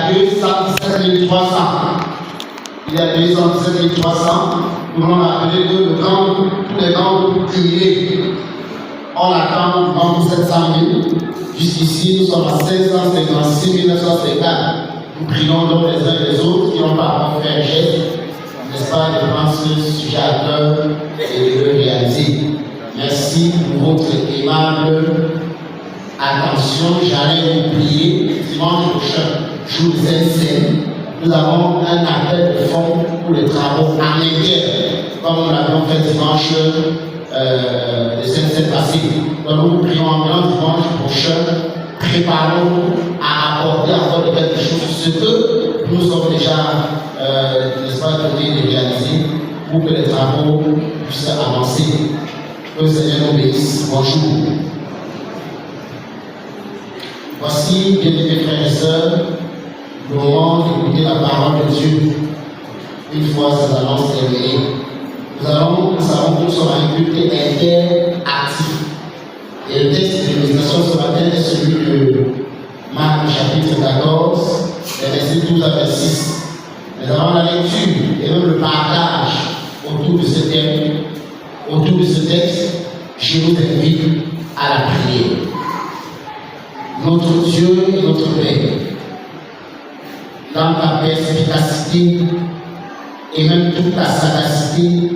a 217 300. Il y a 217 300. Nous allons appeler tous les grands privés. On attend devant 700 000. Jusqu'ici, nous sommes à 556 950. Nous prions donc les uns et les autres qui n'ont pas encore fait un geste, n'est-ce pas, de prendre ce sujet à cœur et de le réaliser. Merci pour votre aimable attention. J'allais vous prier dimanche prochain, jour de Sainte-Seine. Nous avons un appel de fonds pour les travaux en interne, comme nous l'avons fait dimanche de Sainte-Seine passée. Donc nous prions en grand dimanche prochain. Préparons à apporter encore de quelque chose, ce que nous sommes déjà, n'est-ce pas, donnés de réaliser pour que les travaux puissent avancer. Que le Seigneur nous bénisse. Bonjour. Voici, bien-aimés frères et sœurs, le moment d'écouter la parole de Dieu. Une fois ces annonces terminées, nous savons que nous sommes à un culte interactif. Et le texte de l'illustration ce matin est celui de Marc chapitre 14, les versets 12 à 26. Nous avons la lecture et même le partage autour de ce thème, autour de ce texte. Je vous invite à la prière. Notre Dieu et notre Père, dans ta perspicacité et même toute ta sagacité,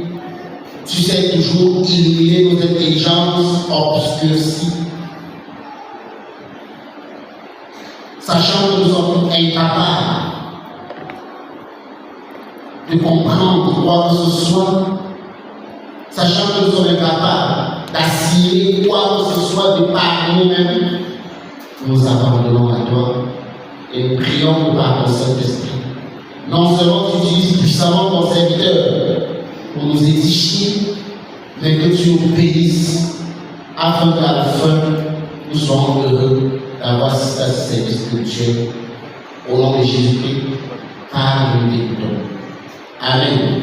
tu sais toujours illuminer nos intelligences obscurcies. Sachant que nous sommes incapables de comprendre quoi que ce soit, sachant que nous sommes incapables d'assimiler quoi que ce soit de par nous-mêmes, nous abandonnons à toi et nous prions par ton Saint-Esprit. Non seulement tu utilises puissamment ton serviteur pour nous édifier, mais que tu nous bénisses afin qu'à la fin, nous soyons heureux d'avoir ce service spirituel. Au nom de Jésus-Christ, car nous l'écoutons. Amen.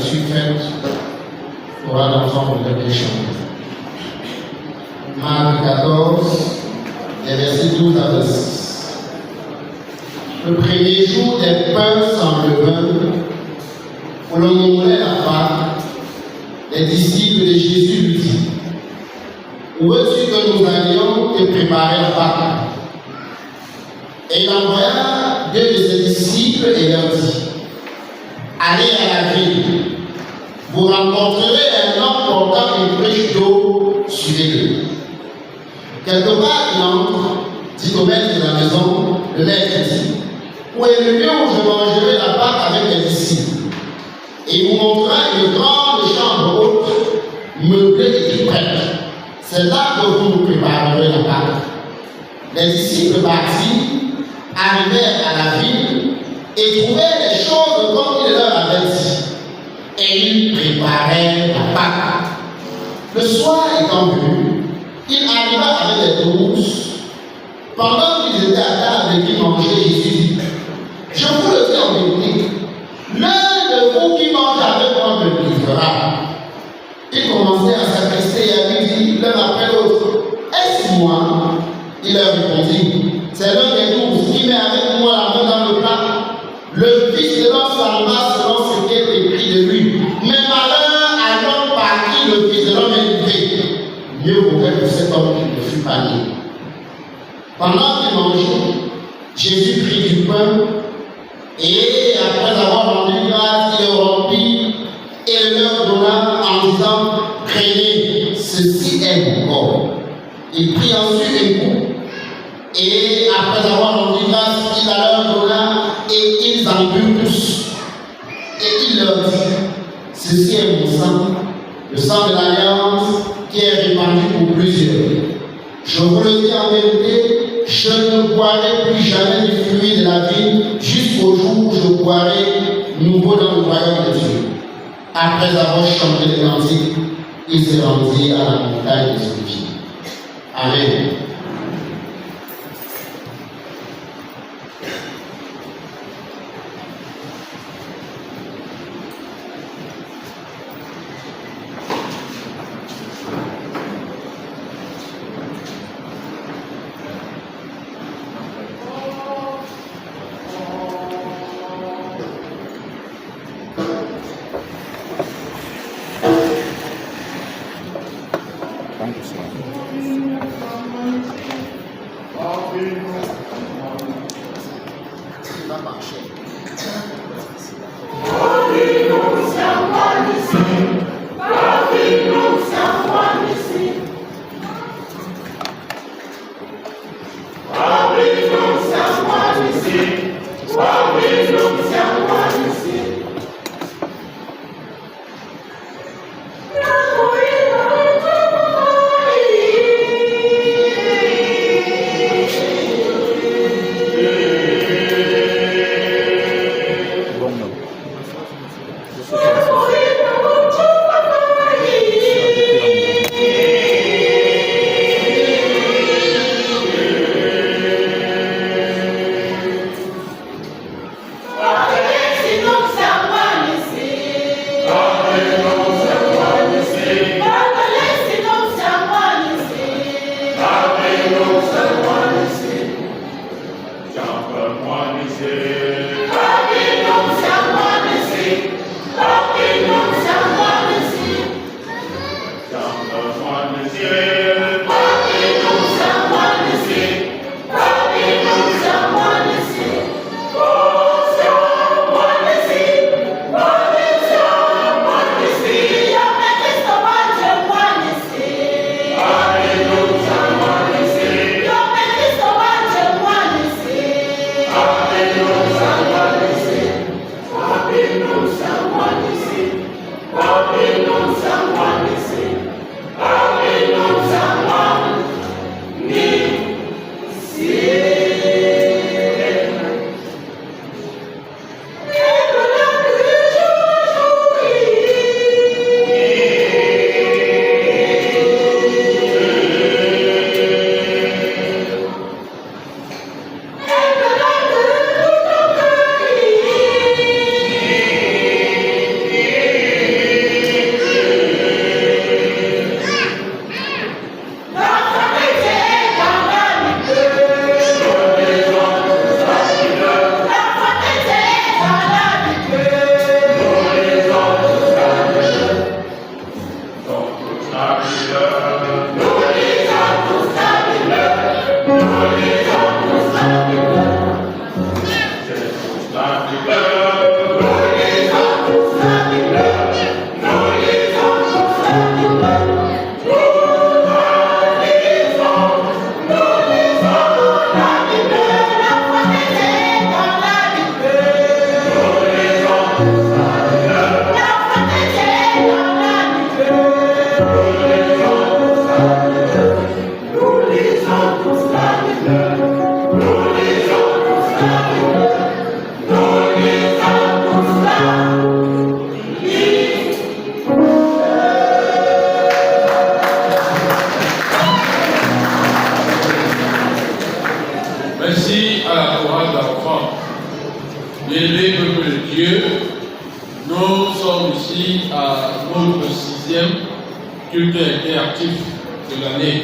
suis faite pour un enfant de la péché. Marc 14, les versets 12 à 16. Le premier jour des pains sans levain, où l'on immolait la Pâque, les disciples de Jésus lui disent: où veux-tu que nous allions te préparer la Pâque? Et il envoya deux de ses disciples et leur dit: allez à la ville, vous rencontrerez un homme portant une pêche d'eau, suivez-le. Quelque part, il entre, dit au maître de la maison, le maître dit: où est le lieu où je mangerai la Pâque avec mes disciples? Et il vous montra une grande chambre haute, meublée et toute prête. C'est là que vous préparerez la Pâque. Les disciples partis, arrivèrent à la ville et trouvèrent les choses comme il leur avait dit. Et ils préparèrent la Pâque. Le soir étant venu, il arriva avec les 12. Pendant qu'ils étaient à table et qu'ils mangeaient, Jésus dit: je vous le dis en vérité, l'un de vous qui mange avec moi me livrera. Ils commençaient à s'attester et à lui dire l'un après l'autre: est-ce moi? Il leur répondit: c'est l'un des 12 qui met avec moi la main dans le plat. Le Fils de l'homme s'en va selon ce qui est écrit de lui. Mais malheur à l'homme par qui le Fils de l'homme est livré. Mieux vaudrait pour cet homme qu'il ne fût pas né. Pendant qu'ils mangeaient, Jésus prit du pain et après avoir rendu grâce, il le rompit et leur donna en disant: prenez, ceci est mon corps. Il prit ensuite une coupe et après avoir rendu grâce, il la leur donna et ils en burent tous. Et il leur dit: ceci est mon sang, le sang de l'alliance qui est répandu pour plusieurs. Je vous le dis en vérité, je ne boirai plus jamais du fruit de la vie jusqu'au jour où je boirai nouveau dans le royaume de Dieu. Après avoir chanté les cantiques, il se rendit à la montagne de Oliviers. Amen. Nous sommes ici à notre 6e culte interactif de l'année.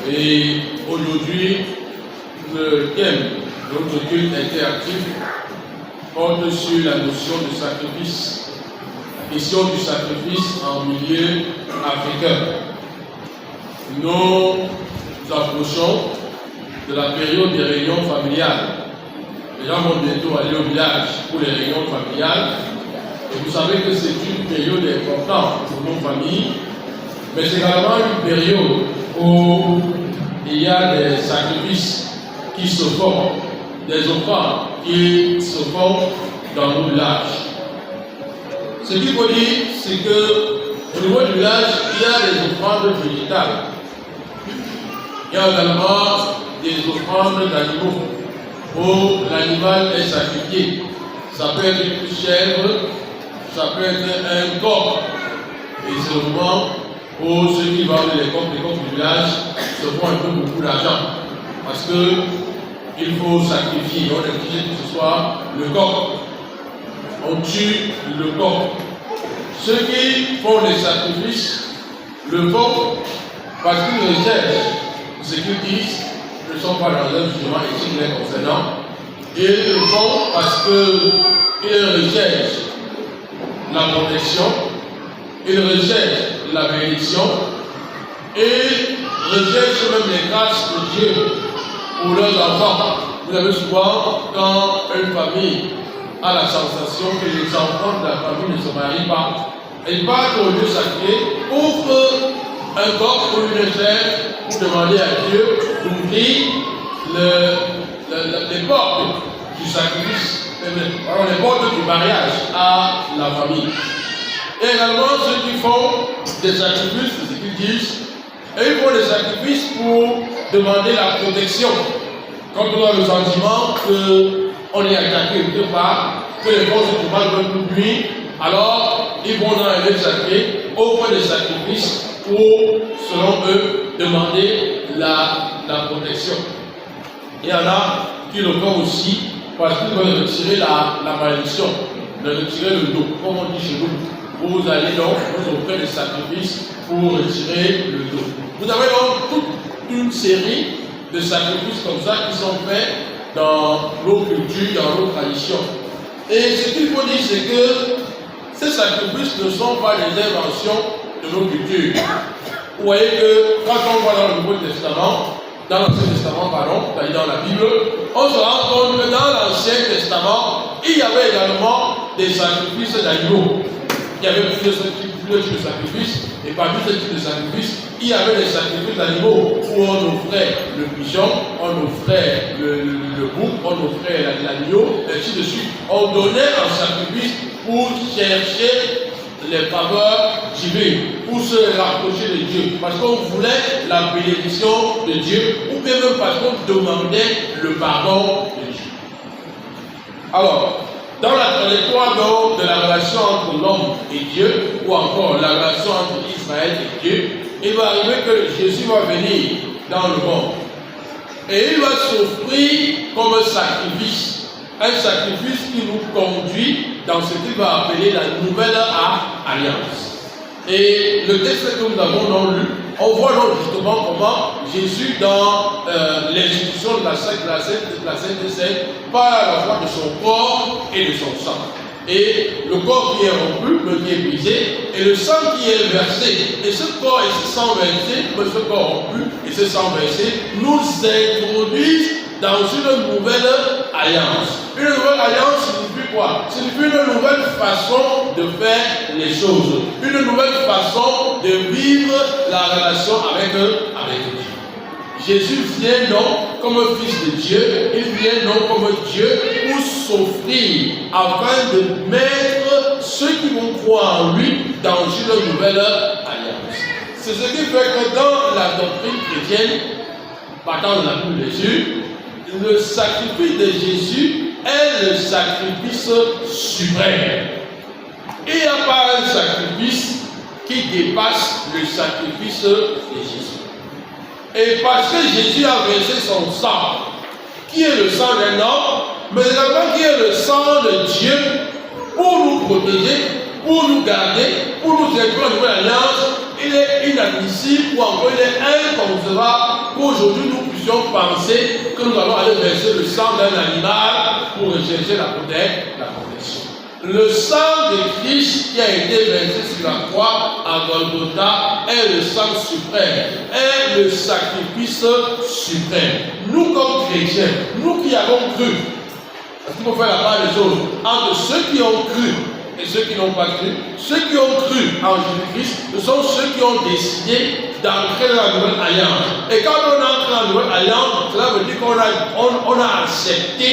Et aujourd'hui, le thème de notre culte interactif porte sur la notion de sacrifice. La question du sacrifice en milieu africain. Nous approchons de la période des réunions familiales. Les gens vont bientôt aller au village pour les réunions familiales. Et vous savez que c'est une période importante pour nos familles, mais c'est également une période où il y a des sacrifices qui se font, des offrandes qui se font dans nos villages. Ce qu'il faut dire, c'est qu'au niveau du village, il y a des offrandes végétales. Il y a également des offrandes d'animaux où l'animal est sacrifié. Ça peut être une chèvre, ça peut être un coq. Et c'est le moment où ceux qui vendent les coqs du village se font un peu beaucoup d'argent. Parce qu'il faut sacrifier. On est obligé que ce soit le coq. On tue le coq. Ceux qui font les sacrifices le font parce qu'ils recherchent ce qu'ils disent, ne sont pas dans un jugement éthique les concernant. Et ils le font parce qu'ils recherchent la protection, ils recherchent la bénédiction et recherchent même les grâces de Dieu pour leurs enfants. Vous avez souvent, quand une famille a la sensation que les enfants de la famille ne se marient pas, elle part au lieu sacré, ouvre un corps pour une chèvre pour demander à Dieu d'ouvrir les portes du sacrifice, les portes du mariage à la famille. Et également ceux qui font des sacrifices, c'est ce qu'ils disent, et ils font des sacrifices pour demander la protection. Quand on a le sentiment qu'on est attaqué quelque part, que les forces du mal veulent nous nuire, alors ils vont dans un lieu sacré, offrent des sacrifices pour, selon eux, demander la protection. Il y en a qui le font aussi parce qu'ils veulent retirer la malédiction, de retirer le dos, comme on dit chez nous. Vous allez donc vous offrir des sacrifices pour retirer le dos. Vous avez donc toute une série de sacrifices comme ça qui sont faits dans nos cultures, dans nos traditions. Et ce qu'il faut dire, c'est que ces sacrifices ne sont pas des inventions de nos cultures. Vous voyez que quand on voit dans le Nouveau Testament, dans l'Ancien Testament, pardon, c'est-à-dire dans la Bible, on se rend compte que dans l'Ancien Testament, il y avait également des sacrifices d'animaux. Il y avait plusieurs types de sacrifices, et parmi ces types de sacrifices, il y avait des sacrifices d'animaux où on offrait le pigeon, on offrait le bouc, on offrait l'agneau, et ainsi de suite. On donnait un sacrifice pour chercher les faveurs divines, pour se rapprocher de Dieu, parce qu'on voulait la bénédiction de Dieu, ou bien même parce qu'on demandait le pardon de Dieu. Alors, dans la trajectoire donc de la relation entre l'homme et Dieu, ou encore la relation entre Israël et Dieu, il va arriver que Jésus va venir dans le monde. Et il va s'offrir comme un sacrifice qui nous conduit dans ce qu'il va appeler la nouvelle alliance. Et le texte que nous avons donc lu, on voit donc justement comment Jésus, dans l'institution de la Sainte Seine, parle à la fois de son corps et de son sang. Et le corps qui est rompu, le qui est brisé, et le sang qui est versé. Et ce corps et ce sang versé, ce corps rompu et ce sang versé, nous introduisent dans une nouvelle alliance. Une nouvelle alliance signifie quoi? Signifie une nouvelle façon de faire les choses. Une nouvelle façon de vivre la relation avec Dieu. Jésus vient donc comme fils de Dieu, il vient donc comme Dieu pour s'offrir afin de mettre ceux qui vont croire en lui dans une nouvelle alliance. C'est ce qui fait que dans la doctrine chrétienne, partant de la Bible de Jésus, le sacrifice de Jésus est le sacrifice suprême. Il n'y a pas un sacrifice qui dépasse le sacrifice de Jésus. Et parce que Jésus a versé son sang, qui est le sang d'un homme, mais également qui est le sang de Dieu, pour nous protéger, pour nous garder, pour nous inclure en nouvelle alliance, il est inadmissible ou encore il est inconcevable qu'aujourd'hui nous puissions penser que nous allons aller verser le sang d'un animal pour rechercher la protection. Le sang de Christ qui a été versé sur la croix à Golgotha est le sang suprême, est le sacrifice suprême. Nous comme chrétiens, nous qui avons cru, parce qu'il faut faire la part des choses entre ceux qui ont cru et ceux qui n'ont pas cru. Ceux qui ont cru en Jésus-Christ, ce sont ceux qui ont décidé d'entrer dans la nouvelle alliance. Et quand on entre dans la nouvelle alliance, cela veut dire qu'on a accepté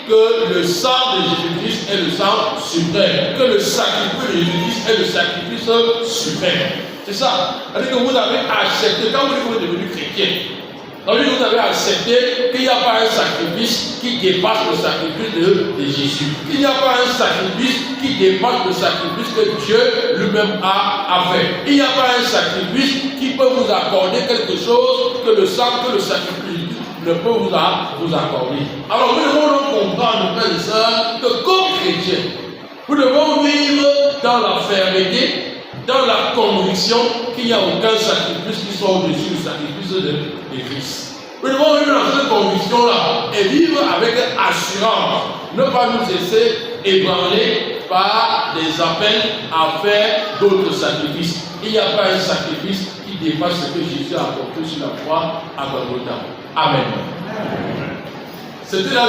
que le sang de Jésus-Christ est le sang suprême, que le sacrifice de Jésus-Christ est le sacrifice suprême. C'est ça. C'est-à-dire que vous avez accepté, quand vous êtes devenu chrétien, donc vous avez accepté qu'il n'y a pas un sacrifice qui dépasse le sacrifice de Jésus. Il n'y a pas un sacrifice qui dépasse le sacrifice que Dieu lui-même a fait. Il n'y a pas un sacrifice qui peut vous accorder quelque chose que le sacrifice ne peut vous accorder. Alors nous devons donc comprendre, frères et sœurs, que comme chrétiens, nous devons vivre dans la fermeté, dans la conviction qu'il n'y a aucun sacrifice qui soit au-dessus du sacrifice de Christ. Nous devons vivre dans cette conviction-là et vivre avec assurance, ne pas nous laisser ébranler par des appels à faire d'autres sacrifices. Il n'y a pas un sacrifice qui dépasse ce que Jésus a apporté sur la croix à Golgotha. Amen. C'était là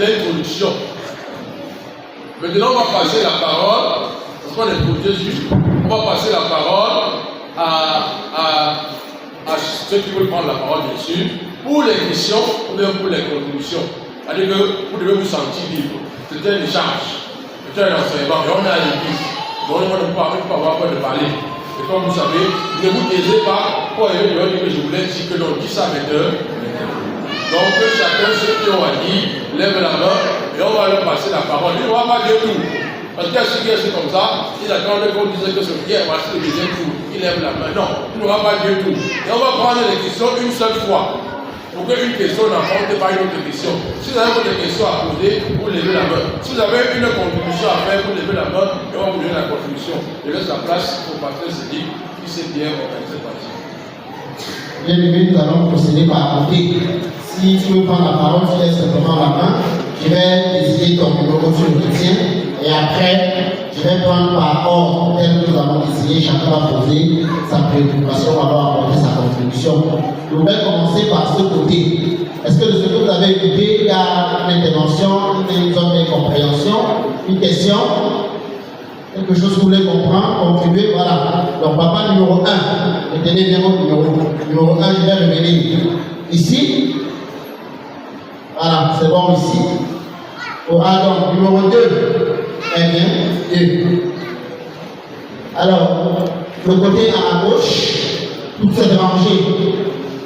l'introduction. Maintenant, on va passer la parole, parce qu'on est pour Jésus. On va passer la parole à ceux qui veulent prendre la parole, bien sûr, pour les questions ou bien pour les contributions. C'est-à-dire que vous devez vous sentir libre. C'est un échange, c'est un enseignement. Et on est à l'église. Donc on ne peut pas avoir peur de parler. Et comme vous savez, ne vous taisez pas pour aller dehors dire que je voulais dire que l'on dit ça maintenant. Donc chacun, ceux qui ont à dire, lève la main et on va leur passer la parole. Il ne va pas dire tout. Parce qu'il y a ceux qui est comme ça, il attendait qu'on disait que ce qui est passé le deuxième tour, il lève la main. Non, il ne va pas dire tout. Et on va prendre les questions une seule fois. Pour qu'une question n'apporte pas une autre question. Si vous avez votre question à poser, vous levez la main. Si vous avez une contribution à faire, vous levez la main et on va vous donner la contribution. Je laisse la place au pasteur Cédric qui s'est bien organisé par ça. Bien aimé, nous allons procéder par côté. Si tu veux prendre la parole, tu laisses simplement la main. Je vais décider ton numéro, tu le retiens. Et après, je vais prendre par ordre tel que nous avons décidé. Chacun va poser sa préoccupation, va apporter sa contribution. Nous allons commencer par ce côté. Est-ce que de ce que vous avez écouté, il y a une intervention, une zone d'incompréhension, une question, quelque chose que vous voulez comprendre, contribuer, voilà. Donc, papa numéro 1, retenez bien votre numéro. Numéro 1, je vais revenir ici. Voilà, c'est bon ici. Donc, numéro 2. Très bien. 2. Alors, le côté à ma gauche, tout s'est rangé.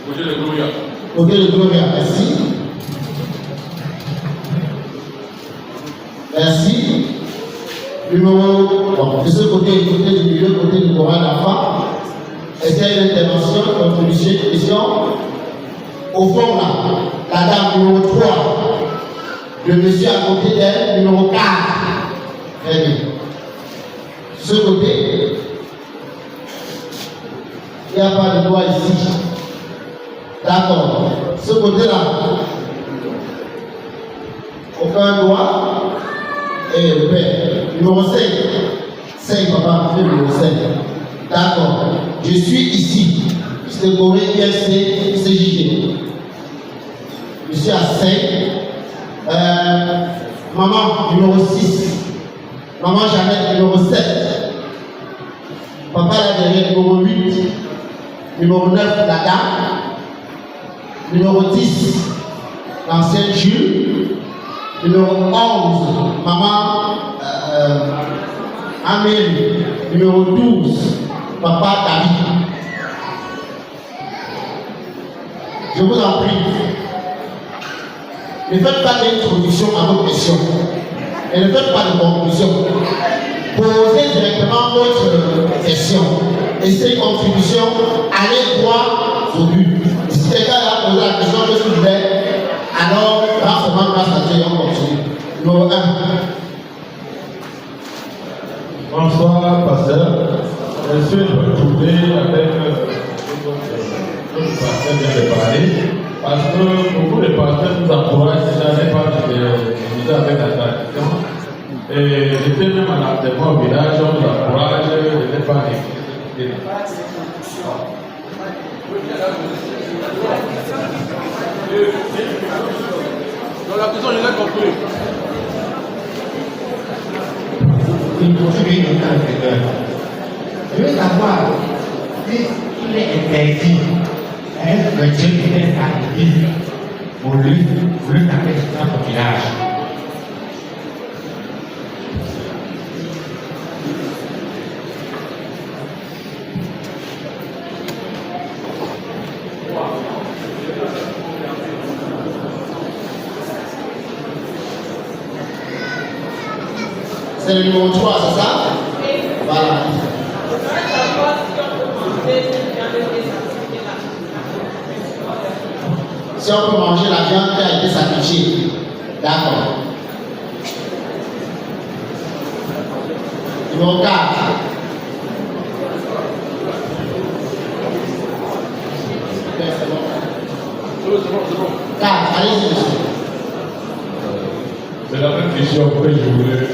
Côté de Gloria. Côté de Gloria, merci. Merci. Numéro, de ce côté du milieu, côté du Coran d'enfant. Est-ce qu'il y a une intervention, une contribution, une question? Au fond, là, la dame numéro 3, le monsieur à côté d'elle, numéro 4. Très bien. Ce côté, il n'y a pas de doigt ici. D'accord. Ce côté-là, aucun doigt. Et le père. Numéro 5. 5, papa, numéro 5. D'accord. Je suis ici. C'est Corée, CJD. Je suis à 5. Maman, numéro 6. Maman Jeannette, numéro 7. Papa là derrière, numéro 8. Numéro 9, la dame. Numéro 10, l'ancienne Jules. Numéro 11, maman Amélie. Numéro 12, papa David. Je vous en prie. Ne faites pas d'introduction à vos questions. Et ne faites pas de conclusion. Posez directement votre question. Et ces contributions, allez droit au but. Et si quelqu'un a posé la question que je voulais, alors, grâce à Dieu, on continue. Numéro 1. Bonsoir, pasteur. Je suis retrouvé avec notre pasteur vient de parler, parce que beaucoup de pasteurs nous encouragent déjà à pas de avec la tradition. Et j'étais même en enterrement au village, on nous encourage de ne pas négliger. Dans la question, je l'ai compris. Je veux savoir si il est interdit à un Dieu qui est à l'église pour lui taper dans son village. C'est le numéro 3, c'est ça? Voilà. Si on peut manger la viande qui a été sacrifiée. D'accord. Numéro 4. C'est bon. 4, allez-y, monsieur. C'est la même question que je voulais.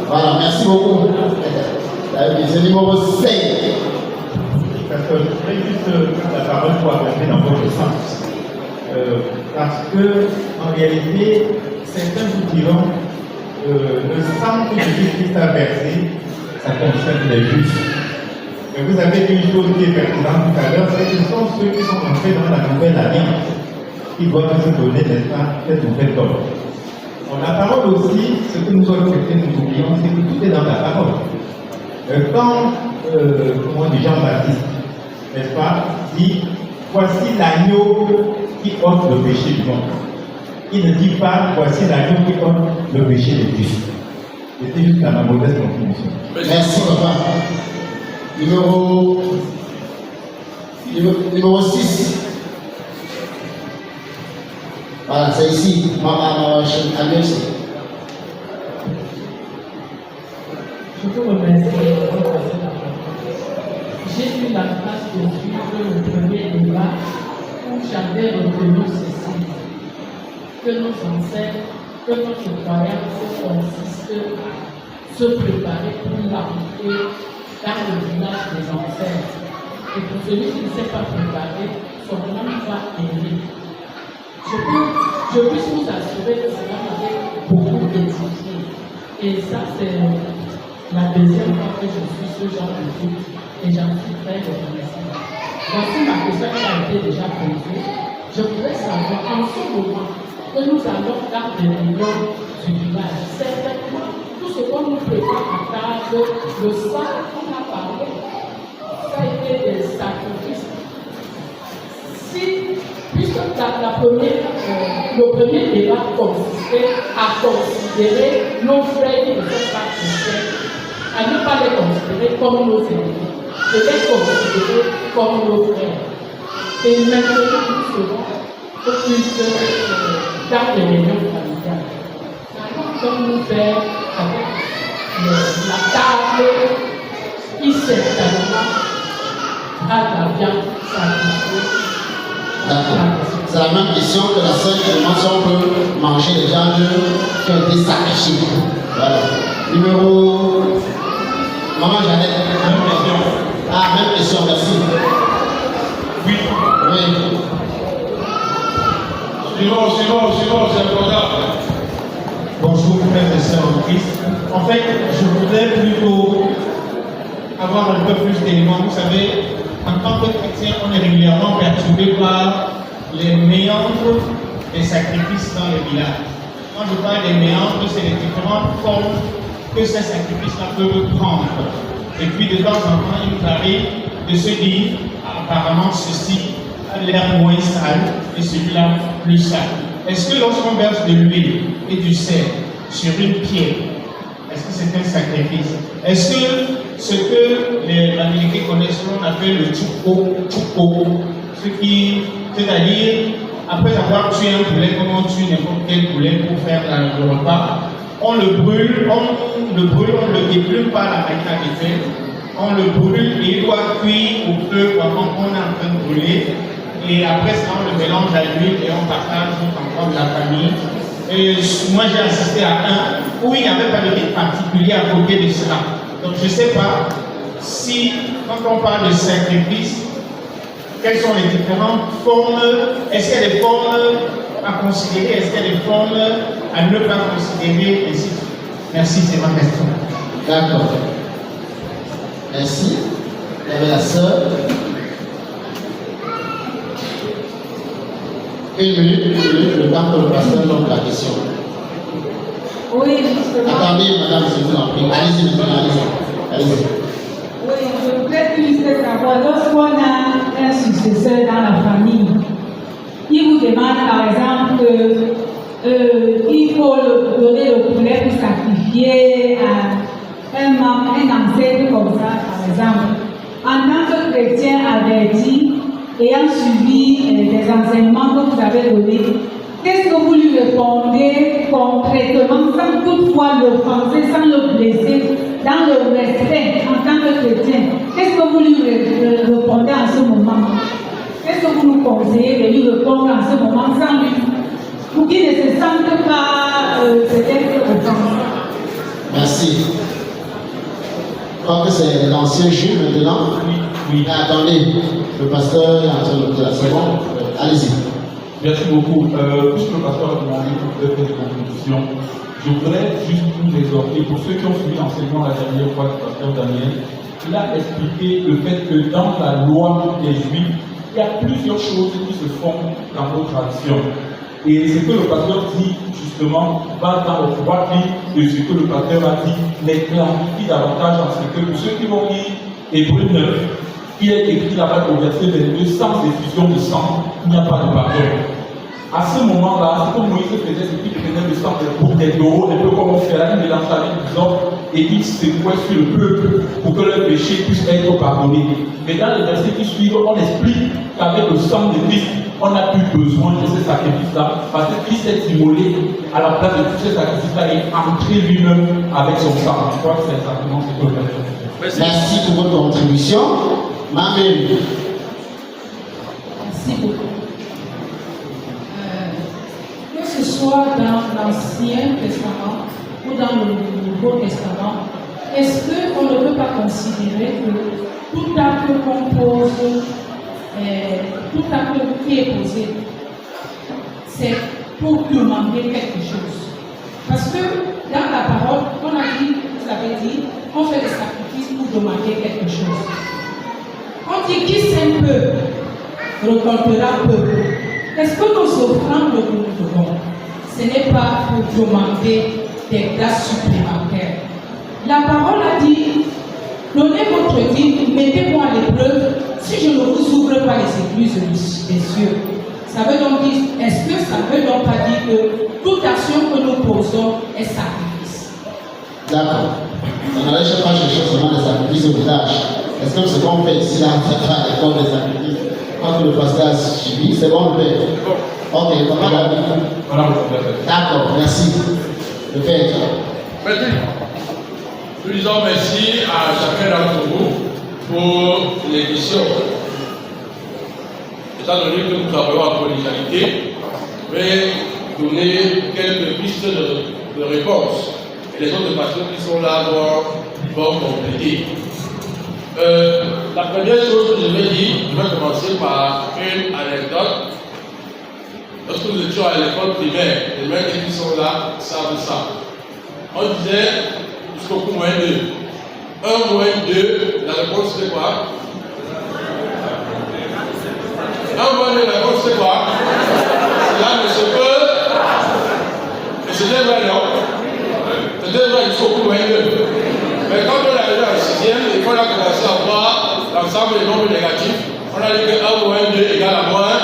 Voilà, merci beaucoup. C'est numéro 5. Parce que je voudrais juste la parole pour apporter dans votre sens. Parce que, en réalité, certains vous diront le sang que Jésus-Christ a versé, ça concerne les justes. Mais vous avez dit une chose qui est pertinente tout à l'heure, c'est que ce sont ceux qui sont entrés dans la nouvelle alliance qui doivent se donner, n'est-ce pas, cette nouvelle ordre. La parole aussi, ce que nous autres chrétiens nous oublions, c'est que tout est dans la parole. Quand, comment dit Jean-Baptiste, n'est-ce pas, dit voici l'agneau qui ôte le péché du monde. Il ne dit pas voici l'agneau qui ôte le péché de Dieu. C'était juste à ma modeste contribution. Merci, papa. Numéro 6. Voilà, c'est ici. Je vous remercie. J'ai eu la grâce de suivre le premier débat où j'avais retenu ceci, que nos ancêtres, que notre croyance consiste à se préparer pour l'arrivée dans le village des ancêtres. Et pour celui qui ne s'est pas préparé, son âme va aimer. Je puisse vous assurer que cela m'avait beaucoup édifié. Et ça, c'est la deuxième fois que je suis ce genre de culte. Et j'en suis très reconnaissant. Voici ma question qui a été déjà posée. Je voudrais savoir, en ce moment, que nous allons dans des réunions du village, certainement, tout ce qu'on nous prépare à table, le sang qu'on a parlé, ça a été des sacrifices. Si, puisque le premier débat consistait à considérer nos frères qui ne sont pas chrétiens, à ne pas les considérer comme nos ennemis, de les considérer comme nos frères. Et maintenant, nous serons plus dans les réunions familiales. Comme nous faire avec la table qui certainement a la viande sacrifiée. C'est la même question que la sœur qui demande si on peut manger les viandes qui ont été sacrifiées. Voilà. Numéro. Maman Jeannette. Même question. Ah, même question, merci. Oui. Oui. Sinon, c'est important. Bonjour, frères et sœurs en Christ. En fait, je voudrais plutôt avoir un peu plus d'éléments. Vous savez, en tant que chrétien, on est régulièrement perturbé par les méandres des sacrifices dans les villages. Quand je parle des méandres, c'est les différentes formes que ces sacrifices-là peuvent prendre. Et puis de temps en temps, il nous arrive de se dire, apparemment ceci a l'air moins sale et celui-là plus sale. Est-ce que lorsqu'on verse de l'huile et du sel sur une pierre, est-ce que c'est un sacrifice? Est-ce que ce que les Américains connaissent, on appelle le chuko, c'est-à-dire, après avoir tué un poulet, comme on tue n'importe quel poulet pour faire le repas, on le brûle, on le brûle, on ne le déplume pas à la machine à café, on le brûle et il doit cuire au feu pendant qu'on est en train de brûler. Et après ça, on le mélange à l'huile et on partage encore de la famille. Et moi, j'ai assisté à un où il n'y avait pas de rite particulier à côté de cela. Donc, je ne sais pas si, quand on parle de sacrifice, quelles sont les différentes formes, est-ce qu'il y a des formes à considérer, est-ce qu'il y a des formes à ne pas considérer, ainsi de suite. Merci, c'est ma question. D'accord. Merci. Il y avait la sœur. Une minute, le temps que le pasteur donne la question. Oui, justement. Attendez, madame, je vous en prie. Allez-y, allez-y. Oui, je voudrais juste savoir, lorsqu'on a un successeur dans la famille, il vous demande par exemple il faut donner le poulet pour sacrifier à un ancêtre comme ça, par exemple. En tant que chrétien averti, ayant suivi des enseignements que vous avez donnés, qu'est-ce que vous lui répondez concrètement sans toutefois l'offenser, sans le blesser, dans le respect en tant que chrétien? Qu'est-ce que vous lui répondez en ce moment? Qu'est-ce que vous nous conseillez de lui répondre en ce moment sans lui, pour qu'il ne se sente pas peut-être offensé? Merci. Je crois que c'est l'ancien juge maintenant. Oui. Mais attendez, le pasteur est en train de la seconde. Allez-y. Merci beaucoup. Puisque le pasteur a demandé de faire des contributions, je voudrais juste vous exhorter, pour ceux qui ont suivi l'enseignement la dernière fois du pasteur Daniel, il a expliqué le fait que dans la loi des Juifs, il y a plusieurs choses qui se font dans nos traditions. Et ce que le pasteur dit, justement, va dans le droit de ce que le pasteur a dit, mais clarifie davantage en ce que, pour ceux qui vont lire Hébreux 9, il est écrit là-bas au verset 22, sans effusion de sang, il n'y a pas de pardon. À ce moment-là, ce que Moïse faisait, c'est qu'il prenait le sang des taureaux, un peu comme on fait là, il mélange avec des hommes, et il secouait sur le peuple pour que leur péché puisse être pardonné. Mais dans les versets qui suivent, on explique qu'avec le sang de Christ, on n'a plus besoin de ces sacrifices-là, parce que Christ s'est immolé à la place de tous ces sacrifices-là et entré lui-même avec son sang. Je crois que c'est exactement ce que le pasteur fait. Merci pour votre contribution. Marie. Merci beaucoup. Que ce soit dans l'Ancien Testament ou dans le Nouveau Testament, est-ce qu'on ne peut pas considérer que tout acte qu'on pose, tout acte qui est posé, c'est pour demander quelque chose? Parce que dans la parole, on a dit, vous avez dit, on fait des sacrifices pour demander quelque chose. On dit qui sème peu, récoltera peu. Est-ce que nos offrandes que nous devons, ce n'est pas pour demander des grâces supplémentaires? La parole a dit, donnez votre dîme, mettez-moi à l'épreuve, si je ne vous ouvre pas les écluses des cieux. Ça veut donc dire, est-ce que ça ne veut donc pas dire que toute action que nous posons est sacrifice? D'accord. On n'allait pas chercher seulement des sacrifices au village. Est-ce que ce qu'on fait ici, là, c'est pas l'école des sacrifices? Quand le pasteur a suivi, c'est bon, le père. Ok, comment la vie? D'accord, merci. Le père. Merci. Nous disons merci à chacun d'entre vous pour l'émission. Étant donné que nous travaillons en collégialité, je vais donner quelques pistes de réponse. Et les autres pasteurs qui sont là vont compléter. La première chose que je vais dire, je vais commencer par une anecdote. Lorsque nous étions à l'école primaire, les mecs qui sont là savent ça. On disait jusqu'au coup moins 2. 1 moins 2, la réponse c'est quoi? 1 moins 2, la réponse c'est quoi? Cela ne se peut. Et c'était vrai, non? C'était vrai jusqu'au coup moins 2. Mais quand on est arrivé en 6e et qu'on a commencé à voir l'ensemble des nombres négatifs, on a dit que 1 moins 2 égale à moins.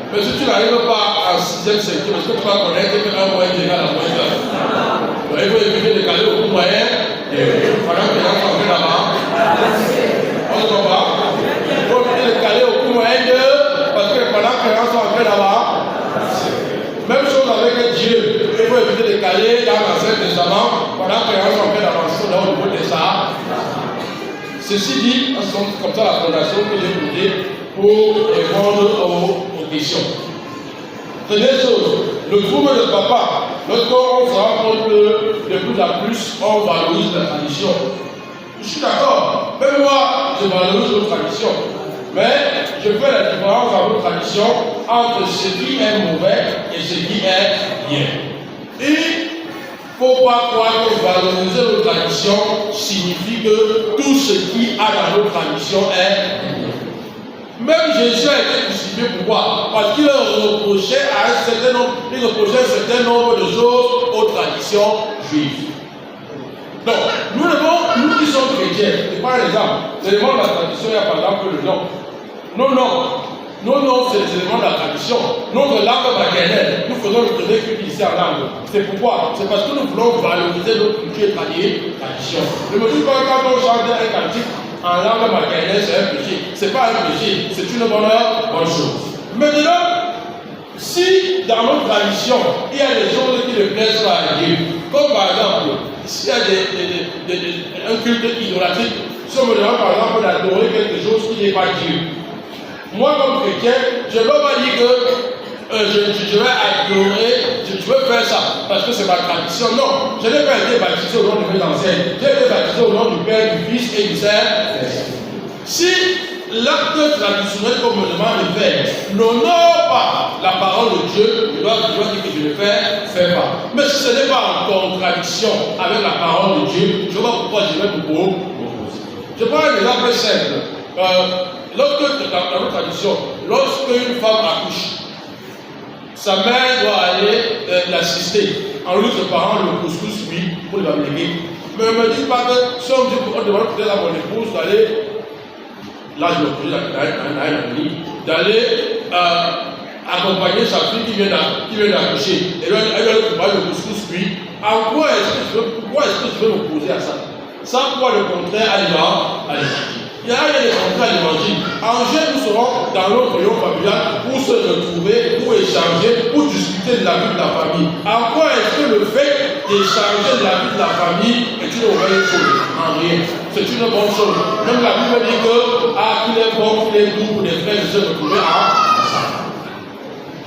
Mais si tu n'arrives pas en 6e, 5e, est-ce que tu vas connaître que 1 moins 2 égale à moins 1? Donc il faut éviter de caler au coup moyen pendant que les gens sont en train là-bas. On se comprend? Il faut éviter de caler au coup moyen 2 parce que pendant que les gens sont en train là-bas. Même chose avec Dieu. Il faut éviter de caler dans l'Ancien Testament pendant que les gens Ceci dit, c'est comme ça la fondation que j'ai posée pour répondre aux questions. Première chose, le trouble de papa, lorsqu'on se rend compte que de plus en plus on valorise la tradition. Je suis d'accord, même moi je valorise nos traditions, mais je fais la différence entre nos traditions entre ce qui est mauvais et ce qui est bien. Et il ne faut pas croire que valoriser nos traditions signifie que tout ce qui a dans nos traditions est bien. Même Jésus a été crucifié, pourquoi? Parce qu'il reprochait un certain nombre de choses aux traditions juives. Donc, nous qui sommes chrétiens, et par exemple, l'élément de la tradition, il y a par exemple le nom. Nos noms, c'est les éléments de la tradition. Notre langue maternelle, nous faisons le premier culte ici en langue. C'est pourquoi? C'est parce que nous voulons valoriser notre culture et tradition. Ne me dis pas quand on chante un cantique en langue maternelle, c'est un péché. Ce n'est pas un péché, c'est une bonne chose. Maintenant, si dans notre tradition, il y a des choses qui ne plaisent pas à Dieu, comme par exemple, s'il y a un culte idolâtrique, si on me demande par exemple d'adorer quelque chose qui n'est pas Dieu, moi comme chrétien, je ne peux pas dire que je vais adorer, je veux faire ça, parce que c'est ma tradition. Non, je n'ai pas été baptisé au nom de mes ancêtres. J'ai été baptisé au nom du Père, du Fils et du Saint-Esprit. Si l'acte traditionnel qu'on me demande de faire n'honore pas la parole de Dieu, je dois dire que je ne fais pas. Mais si ce n'est pas en contradiction avec la parole de Dieu, je vois pourquoi je vais m'opposer. Je prends un exemple simple. Dans notre tradition, lorsqu'une femme accouche, sa mère doit aller l'assister en lui préparant le couscous pour l'abléguer. Mais ne me dites pas que si on demande peut-être à mon épouse d'aller, là je me pose d'aller accompagner sa fille qui vient d'accoucher. Et elle va lui préparer le couscous pourquoi est-ce que je veux m'opposer à ça? Sans quoi le contraire à l'évangile. Il y a des contrats à l'évangile. En juin, nous serons dans notre réunion familiale pour se retrouver, pour échanger, pour discuter de la vie de la famille. En quoi est-ce que le fait d'échanger de la vie de la famille est une mauvaise chose? En rien. C'est une bonne chose. Même la Bible dit que qu'il est bon, qu'il est doux pour les frères de se retrouver ensemble.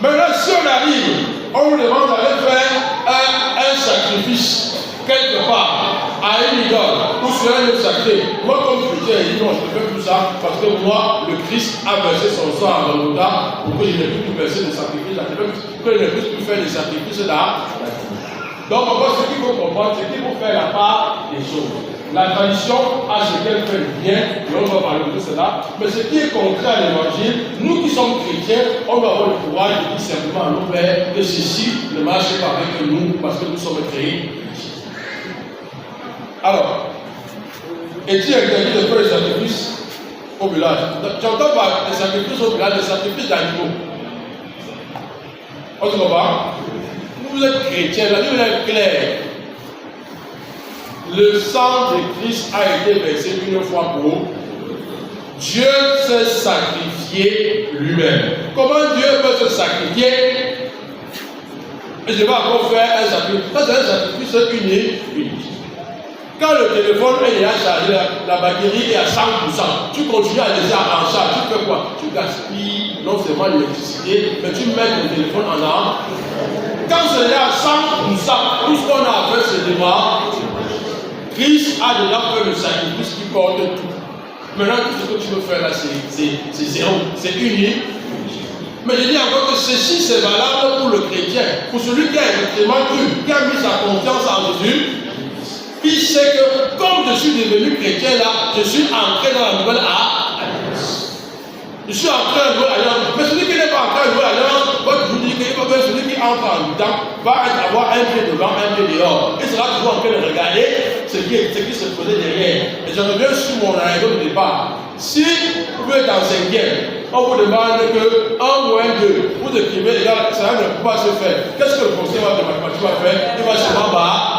Maintenant, si on arrive, on nous demande d'aller faire un sacrifice quelque part à une idole ou sur un lieu sacré. Moi, comme chrétien, je dis non, je ne fais plus ça parce que moi, le Christ a versé son sang à Golgotha pour que je n'ai plus verser des sacrifices, que je n'ai plus faire des sacrifices là. Donc, en fait, ce qu'il faut comprendre, c'est qu'il faut faire la part des choses. La tradition a ce qu'elle fait de bien, et on va parler de cela. Mais ce qui est concret à l'évangile, nous qui sommes chrétiens, on doit avoir le courage de dire simplement à nos pères que ceci ne marche pas avec nous parce que nous sommes créés. Alors, est-il interdit de faire des sacrifices au village? J'entends pas des sacrifices au village, des sacrifices d'animaux. On se comprend? Vous êtes chrétien, la Bible est claire. Le sang de Christ a été versé une fois pour vous. Dieu s'est sacrifié lui-même. Comment Dieu peut se sacrifier? Et je vais encore faire un sacrifice. Ça, c'est un sacrifice unique. Quand le téléphone est déjà chargé, la batterie est à 100%, tu continues à laisser en charge, tu fais quoi? Tu gaspilles non seulement l'électricité, mais tu mets ton téléphone en arme. Quand c'est à 100%, tout ce qu'on a à faire, c'est de voir. Christ a déjà fait le sacrifice qui porte tout. Maintenant, tout ce que tu veux faire là, c'est zéro, c'est unique. Mais je dis encore que ceci, c'est valable pour le chrétien, pour celui qui a effectivement cru, qui a mis sa confiance en Jésus. Il sait que comme je suis devenu chrétien là, je suis entré dans la nouvelle alliance. Je suis entré dans la nouvelle alliance. Mais celui qui n'est pas entré dans la nouvelle alliance, va toujours dire que celui qui entre en temps va avoir un pied devant, un pied dehors. Il sera toujours en train de regarder ce qui se faisait derrière. Et je reviens sur mon anecdote de départ. Si vous êtes en 5e, on vous demande que 1 ou 1, 2, vous écrivez, ça ne peut pas se faire. Qu'est-ce que le conseiller de mathématiques va faire? Il va se battre.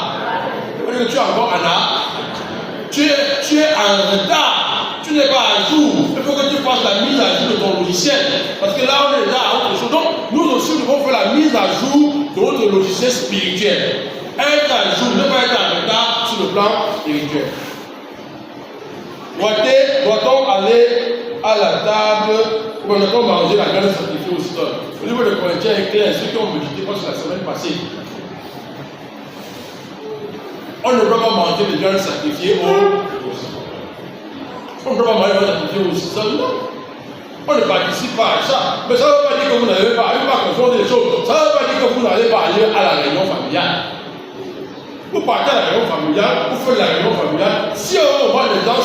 Que tu es encore en art, tu es en retard, tu n'es pas à jour. Il faut que tu fasses la mise à jour de ton logiciel. Parce que là, on est déjà à autre chose. Donc, nous aussi, nous devons faire la mise à jour de notre logiciel spirituel. Être à jour, ne pas être en retard sur le plan spirituel. Doit-on aller à la table ou doit-on manger la viande sacrifiée au sol? Au niveau de Corinthiens est clair, ceux qui ont médité parce que la semaine passée. On ne doit pas manger de viande sacrifiée au sol. On ne doit pas manger de viande sacrifiée au sol, non. On ne participe pas à ça. Mais ça ne veut pas dire que vous n'avez pas, confondre les choses. Ça ne veut pas dire que vous n'allez pas aller à la réunion familiale. Vous partez à la réunion familiale, vous faites la réunion familiale. Si on voit les gens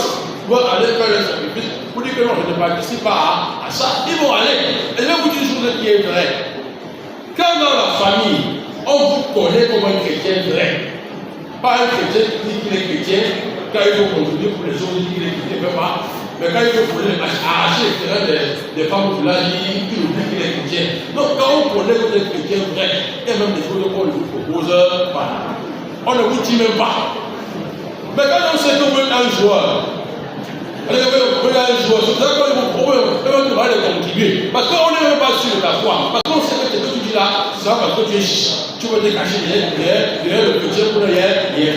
vont aller faire le sacrifice, vous dites que non, je ne participe pas à ça. Ils vont aller. Et je vais vous dire une chose qui est vraie. Quand dans la famille, on vous connaît comme un chrétien vrai, pas un chrétien qui dit qu'il est chrétien, quand il faut contribuer pour les autres, il dit qu'il est chrétien, même pas. Mais quand il faut arracher les terrains des femmes au village, il oublie qu'il est chrétien. Donc quand on connaît que vous êtes chrétien vrai, il y a même des choses qu'on vous propose, voilà. On ne vous dit même pas. Mais quand on sait que vous êtes un joueur, c'est ça qu'on vous propose, on va les contribuer. Parce qu'on n'est même pas sûr de ta foi. Parce qu'on sait que ce que tu dis là, c'est ça parce que tu es chiche. Tu veux te cacher derrière le chrétien pour rien faire.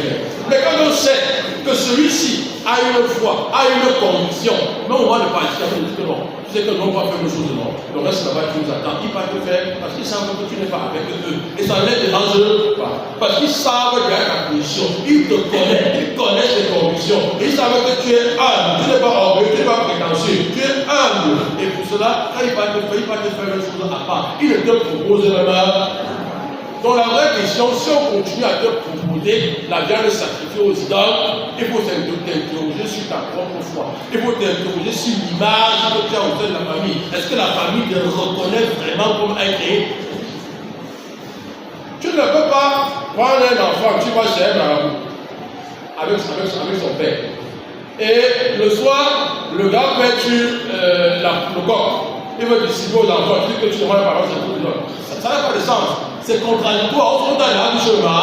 Mais quand on sait que celui-ci a une foi, a une conviction, mais on va le partir, on dit que non. Tu sais que non, on va faire les choses non. Le reste là-bas, tu nous attends. Ils peuvent le faire parce qu'ils savent que tu n'es pas avec eux. Et ça ne les dérange pas. Parce qu'ils savent qu'il y a ta position. Ils te connaissent, ils connaissent tes convictions. Et ils savent que tu es humble. Tu n'es pas orgueilleux, tu n'es pas prétentieux. Tu es humble. Et pour cela, quand ils partent te faire les choses à part, ils ne te proposent même. Donc la vraie question, si on continue à te proposer la viande sacrifiée aux idoles, il faut t'interroger sur ta propre foi. Il faut t'interroger sur l'image que tu as au sein de la famille. Est-ce que la famille te reconnaît vraiment comme un créé? Tu ne peux pas prendre un enfant, tu vas chez un marabout avec son père. Et le soir, le gars fait tuer le corps. Il veut distribuer aux enfants, tu dis que tu demandes la parole, c'est tout le monde. Ça n'a pas de sens. C'est contradictoire. On t'a là du chemin.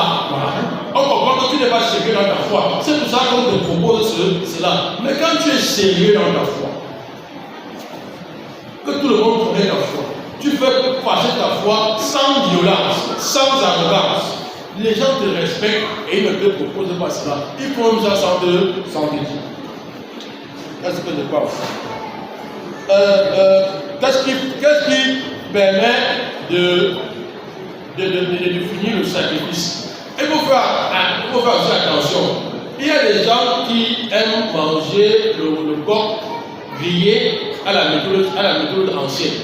On comprend que tu n'es pas sérieux dans ta foi. C'est pour ça qu'on te propose cela. Mais quand tu es sérieux dans ta foi, que tout le monde connaît ta foi, tu fais passer ta foi sans violence, sans arrogance. Les gens te respectent et ils ne te proposent pas cela. Ils font ça sans te dire. Qu'est-ce que je pense? Qu'est-ce qui permet de définir le sacrifice? Il faut faire aussi attention. Il y a des gens qui aiment manger le porc grillé à la méthode ancienne.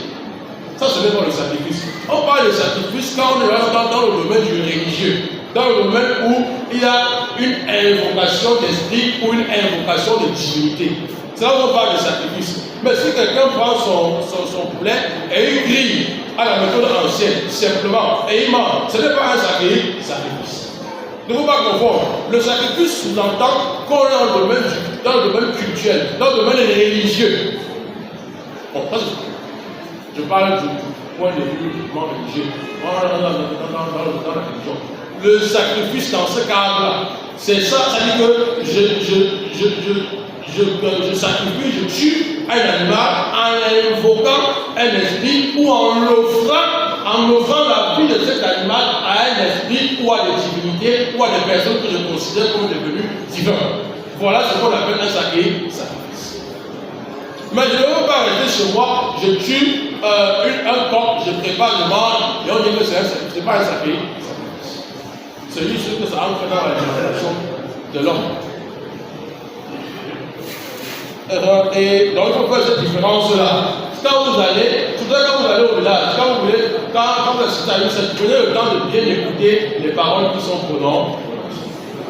Ça, ce n'est pas le sacrifice. On parle de sacrifice quand on est dans le domaine du religieux, dans le domaine où il y a une invocation d'esprit ou une invocation de divinité. C'est là où on parle de sacrifice. Mais si quelqu'un prend son poulet et il grille à la méthode ancienne, simplement, et il mange, ce n'est pas un sacrifice. Ne faut pas confondre. Le sacrifice sous-entend qu'on est dans le domaine culturel, dans le domaine religieux. Bon, je parle du point de vue uniquement religieux. Dans la religion. Le sacrifice dans ce cadre-là, c'est ça, c'est-à-dire que je sacrifie, je tue un animal en invoquant un esprit ou en offrant la vie de cet animal à un esprit ou à des divinités ou à des personnes que je considère comme devenues divines. Voilà ce qu'on appelle un sacrifice. Mais je ne veux pas rester chez moi, je tue un porc, je prépare, je mange, et on dit que ce n'est pas un sacrifice. C'est juste que ça entre dans la génération de l'homme. Et donc il faut faire cette différence-là. Quand vous allez au village, quand vous assistez à une scène, prenez le temps de bien écouter les paroles qui sont prononcées.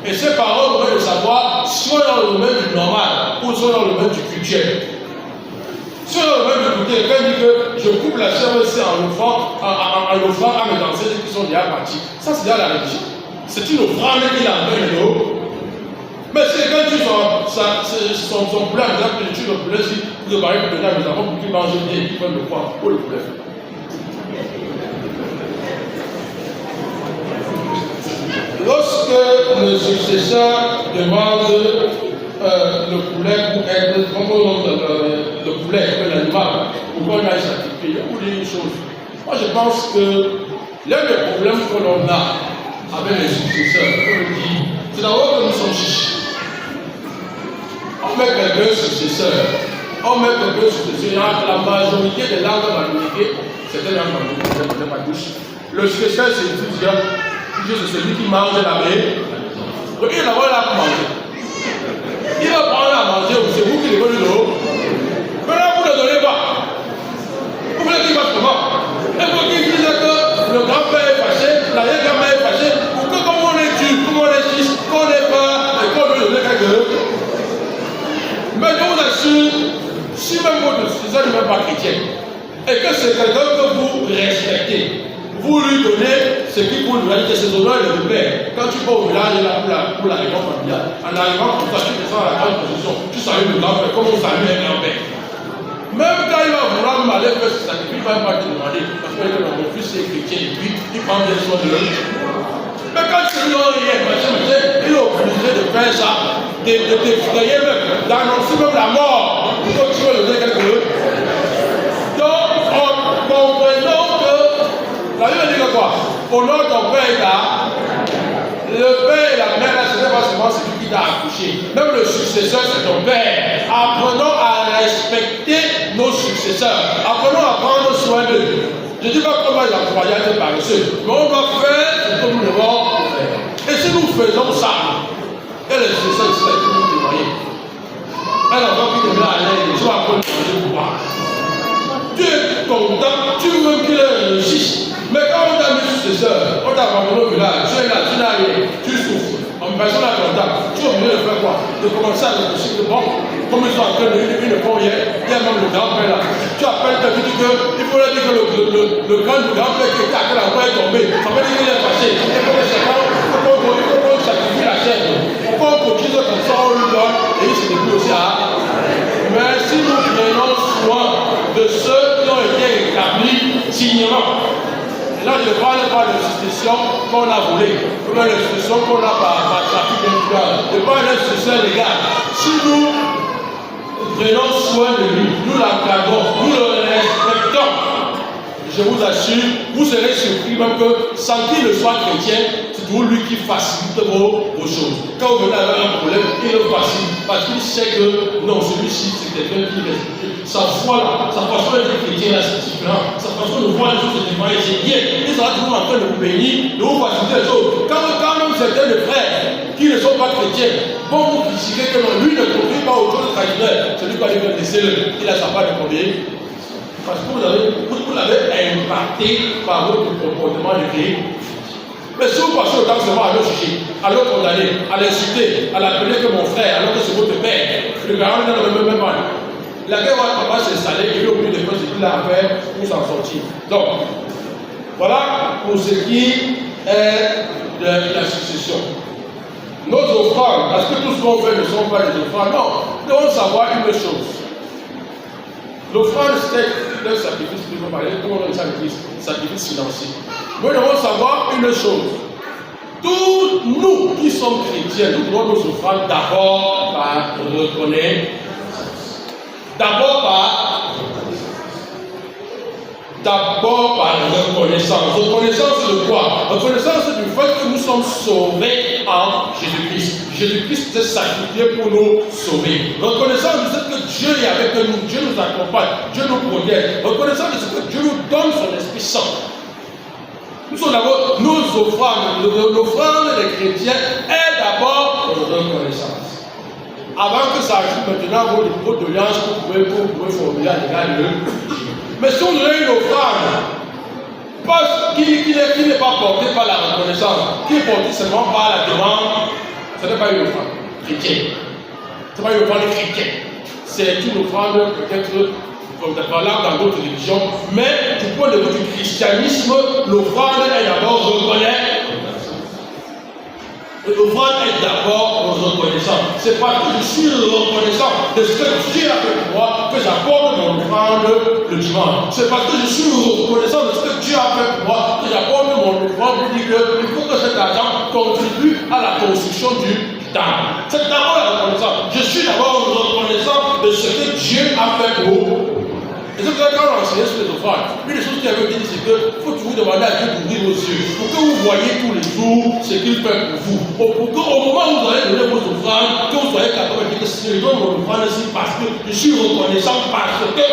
Et ces paroles, vous devez savoir soit dans le domaine du normal ou soit dans le domaine du culturel. Soit dans le domaine du culturel, quelqu'un dit que je coupe la chair aussi en l'offrant à mes ancêtres qui sont déjà partis. Ça, c'est dans la religion. C'est une offrande qu'il a envers nous. Mais c'est quand tu son poulet, que tu le poulet, si vous avez parlé de mes enfants pour qu'ils mangent bien, qu'ils prennent le poids pour le poulet. Lorsque le successeur demande le poulet pour être, comme on dit, le poulet, l'animal, pour qu'on aille sacrifier, je vous dis une chose. Moi, je pense que l'un des problèmes que l'on a avec les successeurs, comme on dit, c'est d'abord que nous sommes chiches. On met quelqu'un successeur. On met quelqu'un successeur. La majorité des langues manouées, c'est une langue manouée. Le successeur, c'est celui qui mange la main. Il va avoir là pour manger. Il va prendre à manger, c'est vous qui les donnez l'eau. Maintenant, vous ne donnez pas. Vous voulez qu'il fasse comment? Et vous qui dites que le grand-père est fâché, l'arrière-grand-mère est fâché, pour que comme on est dur, comme on est fils, qu'on n'est pas, et qu'on veut donner quelque chose. Mais je vous assure, si même votre successeur n'est même pas chrétien, et que c'est quelqu'un que vous respectez, vous lui donnez ce qu'il faut lui donner, c'est son honneur de père. Quand tu vas au village là pour la réunion familiale, en arrivant pour ça, tu descends à la grande position, tu salues le grand-père comme on salue un grand-père. Même quand il va vouloir m'aller faire ce sacrifice, il ne va pas te demander, parce que mon fils est chrétien et puis il prend bien soin de lui. Mais quand tu lui donnes rien, il est obligé de faire ça, de t'effrayer même, d'annoncer même la mort, pour que tu veux donner quelque chose. Donc, comprenons que la Bible dit que quoi? Honore ton père et ta. Le père et la mère, ce n'est pas seulement celui qui t'a accouché. Même le successeur, c'est ton père. Apprenons à respecter nos successeurs. Apprenons à prendre soin d'eux. Je ne dis pas comment ils encouragent à être paresseux, mais on va faire ce que nous devons faire. Et si nous faisons ça, et les successeurs ici, ils vont témoigner. Un enfant qui devient à l'aide, il va apprendre à manger pour moi. Tu es content, tu veux qu'il réussisse. Mais quand on t'a mis successeur, on t'a abandonné au village, tu es là, tu n'as rien, tu souffres. En personne à ton temps, tu es obligé de faire quoi? De commencer à réfléchir de bon, comme ils sont en train de dire, ils ne font rien, il y a même le grand-père là. Tu appelles, tu dis qu'il faut dire que le grand-père qui était à quel endroit est tombé, ça veut dire qu'il est fâché. Il faut qu'on sacrifie la chair. Il faut qu'on cotise comme ça, on lui donne, et il se débrouille aussi à. Mais si nous prenons soin de ceux qui ont été établis dignement, là, je ne parle pas de l'institution qu'on a volée, ou de l'institution qu'on a par trafic d'influence. Je parle de l'institution légale. Si nous prenons soin de lui, nous l'encadrons, nous le respectons, je vous assure, vous serez surpris même que sans qu'il ne soit chrétien, c'est toujours lui qui facilite vos choses. Quand vous venez avec un problème, il le facilite parce qu'il sait que non, celui-ci c'est quelqu'un qui respecte. Sa foi là, sa façon d'être chrétien là, c'est différent. Sa façon de voir les choses c'est différent. Et c'est bien. Il sera toujours en train de vous bénir, de vous faciliter les choses. Quand même certains de frères qui ne sont pas chrétiens vont vous critiquer que non, lui ne conduit pas aux choses traditionnelles. Celui qui a dit que laissez-le, il a sa part de conduire. Parce que vous l'avez impacté par votre comportement de vie. Mais si vous passez le temps seulement à le juger, à le condamner, à l'insulter, à l'appeler que mon frère, alors que c'est votre père, le garant est dans le même mal. La guerre va s'installer, il est obligé de faire ce qu'il a à faire pour s'en sortir. Donc, voilà pour ce qui est de la succession. Nos offrandes, parce que tout ce qu'on fait ne sont pas des offrandes, non, nous devons savoir une chose. L'offrande, c'est un sacrifice, nous allons parler de un sacrifice financier. Nous devons savoir une chose. Tous nous qui sommes chrétiens, nous devons nos offrandes d'abord par reconnaissance. D'abord par reconnaissance. Reconnaissance de quoi? Reconnaissance du fait que nous sommes sauvés en Jésus-Christ. Jésus-Christ s'est sacrifié pour nous sauver. Reconnaissance du fait que Dieu est avec nous, Dieu nous accompagne, Dieu nous protège. Reconnaissance du fait que Dieu nous donne son Esprit Saint. Nous sommes d'abord nos offrandes. L'offrande des chrétiens est d'abord reconnaissance. Avant que ça ajoute maintenant vos doléances que vous pouvez formuler à l'égard de Dieu. Mais si on a une offrande qui n'est pas portée par la reconnaissance, qui est portée seulement par la demande, ce n'est pas une offrande chrétienne. Ce n'est pas une offrande chrétienne. C'est une offrande peut-être valable dans d'autres religions, mais du point de vue du christianisme, l'offrande est d'abord reconnaissante. L'offrande est d'abord reconnaissant. C'est parce que je suis reconnaissant de ce que Dieu a fait pour moi que j'apporte mon offrande le dimanche. C'est parce que je suis reconnaissant de ce que Dieu a fait pour moi que j'apporte mon offrande pour dire qu'il faut que cet argent contribue à la construction du temple. C'est d'abord la reconnaissance. Je suis d'abord reconnaissant de ce que Dieu a fait pour moi. Et c'est quand on enseignait sur les offrandes, une des choses qui avait dit, c'est qu'il faut toujours demander à Dieu d'ouvrir vos yeux pour que vous voyez tous les jours ce qu'il fait pour vous. Pour qu'au moment où vous allez donner vos offrandes, que vous soyez capable de dire que si je donne mon offrande ici parce que je suis reconnaissant, parce que.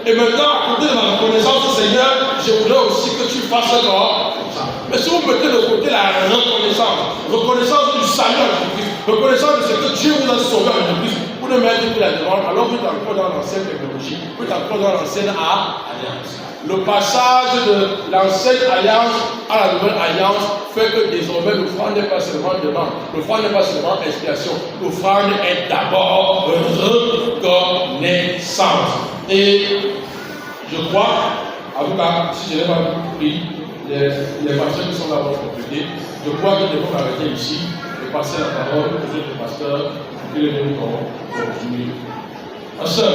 Et maintenant, à côté de ma reconnaissance, Seigneur, je voudrais aussi que tu fasses comme ça. Mais si vous mettez de côté la reconnaissance du salut à Jésus-Christ, reconnaissance de ce que Dieu vous a sauvé à Jésus-Christ, vous ne mettez plus la demande, alors vous êtes encore dans l'ancienne technologie, vous êtes encore dans l'ancienne alliance. Le passage de l'ancienne alliance à la nouvelle alliance fait que désormais l'offrande n'est pas seulement demande, l'offrande n'est pas seulement expiation, l'offrande est d'abord reconnaissance. Et je crois, en tout cas, si je n'ai pas pris, les pasteurs qui sont là vont compléter, je crois que nous devons arrêter ici et passer la parole aux autres pasteurs qui les vont continuer. Ma soeur,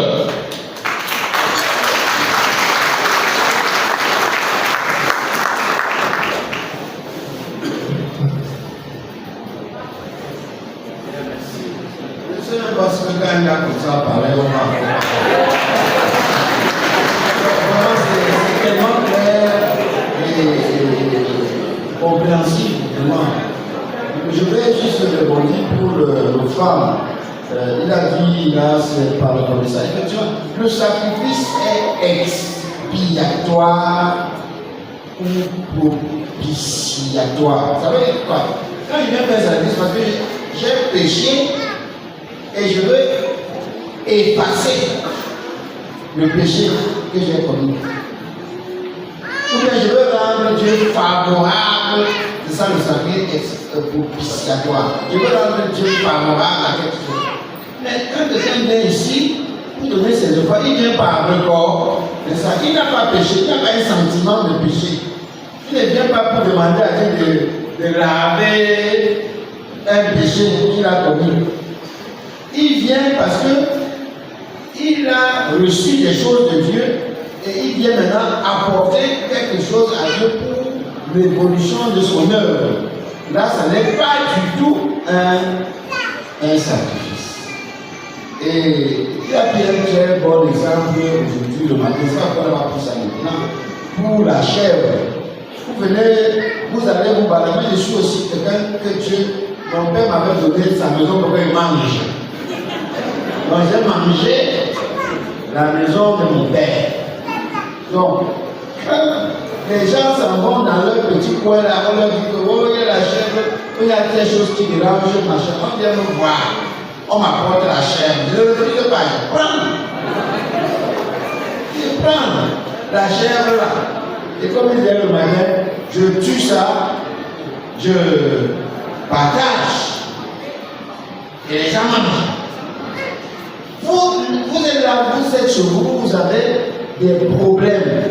parce que quand il y a comme ça parler, on va. C'est tellement clair et compréhensible pour moi. Je vais juste rebondir pour le femme. Il a dit, là, c'est par le ça. Effectivement, le sacrifice est expiatoire ou propitiatoire. Ça veut dire quoi? Quand il vient faire un sacrifice, parce que j'ai péché, et je veux effacer le péché que j'ai commis. Ou bien je veux rendre Dieu favorable, c'est ça le sacrifice propitiatoire. Je veux rendre Dieu favorable à quelque chose. Mais quand quelqu'un vient ici pour donner ses offrandes, il vient par record, il n'a pas péché, il n'a pas un sentiment de péché. Il ne vient pas pour demander à Dieu de laver un péché qu'il a commis. Il vient parce que il a reçu des choses de Dieu et il vient maintenant apporter quelque chose à Dieu pour l'évolution de son œuvre. Là, ça n'est pas du tout un sacrifice. Et il a pris un très bon exemple aujourd'hui, le matin, ça qu'on va pour ça maintenant, pour la chèvre. Vous venez, vous allez vous balader, je suis aussi quelqu'un que Dieu, mon père m'avait donné sa maison pour qu'il mange. Donc j'ai mangé la maison de mon père. Donc, les gens s'en vont dans leur petit coin là, on leur dit que oh, il y a la chèvre, il y a quelque chose qui dérange ma chèvre. On vient me voir, on m'apporte la chèvre. Je ne refuse pas, je prends la chèvre là. Et comme il disait le matin, je tue ça, je partage. Et les gens mangent. Vous êtes là, vous êtes chez vous, vous avez des problèmes.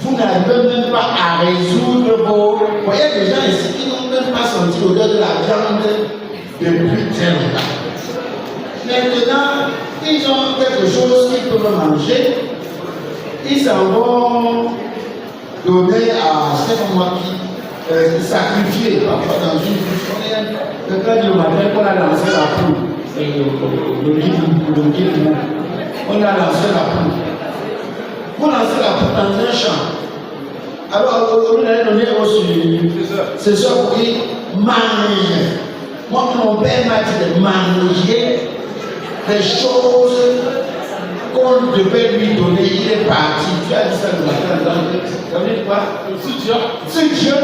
Vous n'arrivez même pas à résoudre vos. Vous voyez des gens ici qui n'ont même pas senti l'odeur de la viande depuis très longtemps. Maintenant, ils ont quelque chose qu'ils peuvent manger. Ils s'en vont donner à ce moment qui sacrifier parfois dans une bouche. Quelqu'un dit le matin qu'on a lancé la poule. On a lancé la poule. Vous lancez la poule dans un champ. Alors, on a donné aussi. C'est ça pour dire manger. Moi, mon père m'a dit de manger des choses qu'on devait lui donner. Il est parti. Tu as dit ça le matin. Ça veut dire quoi? C'est Dieu.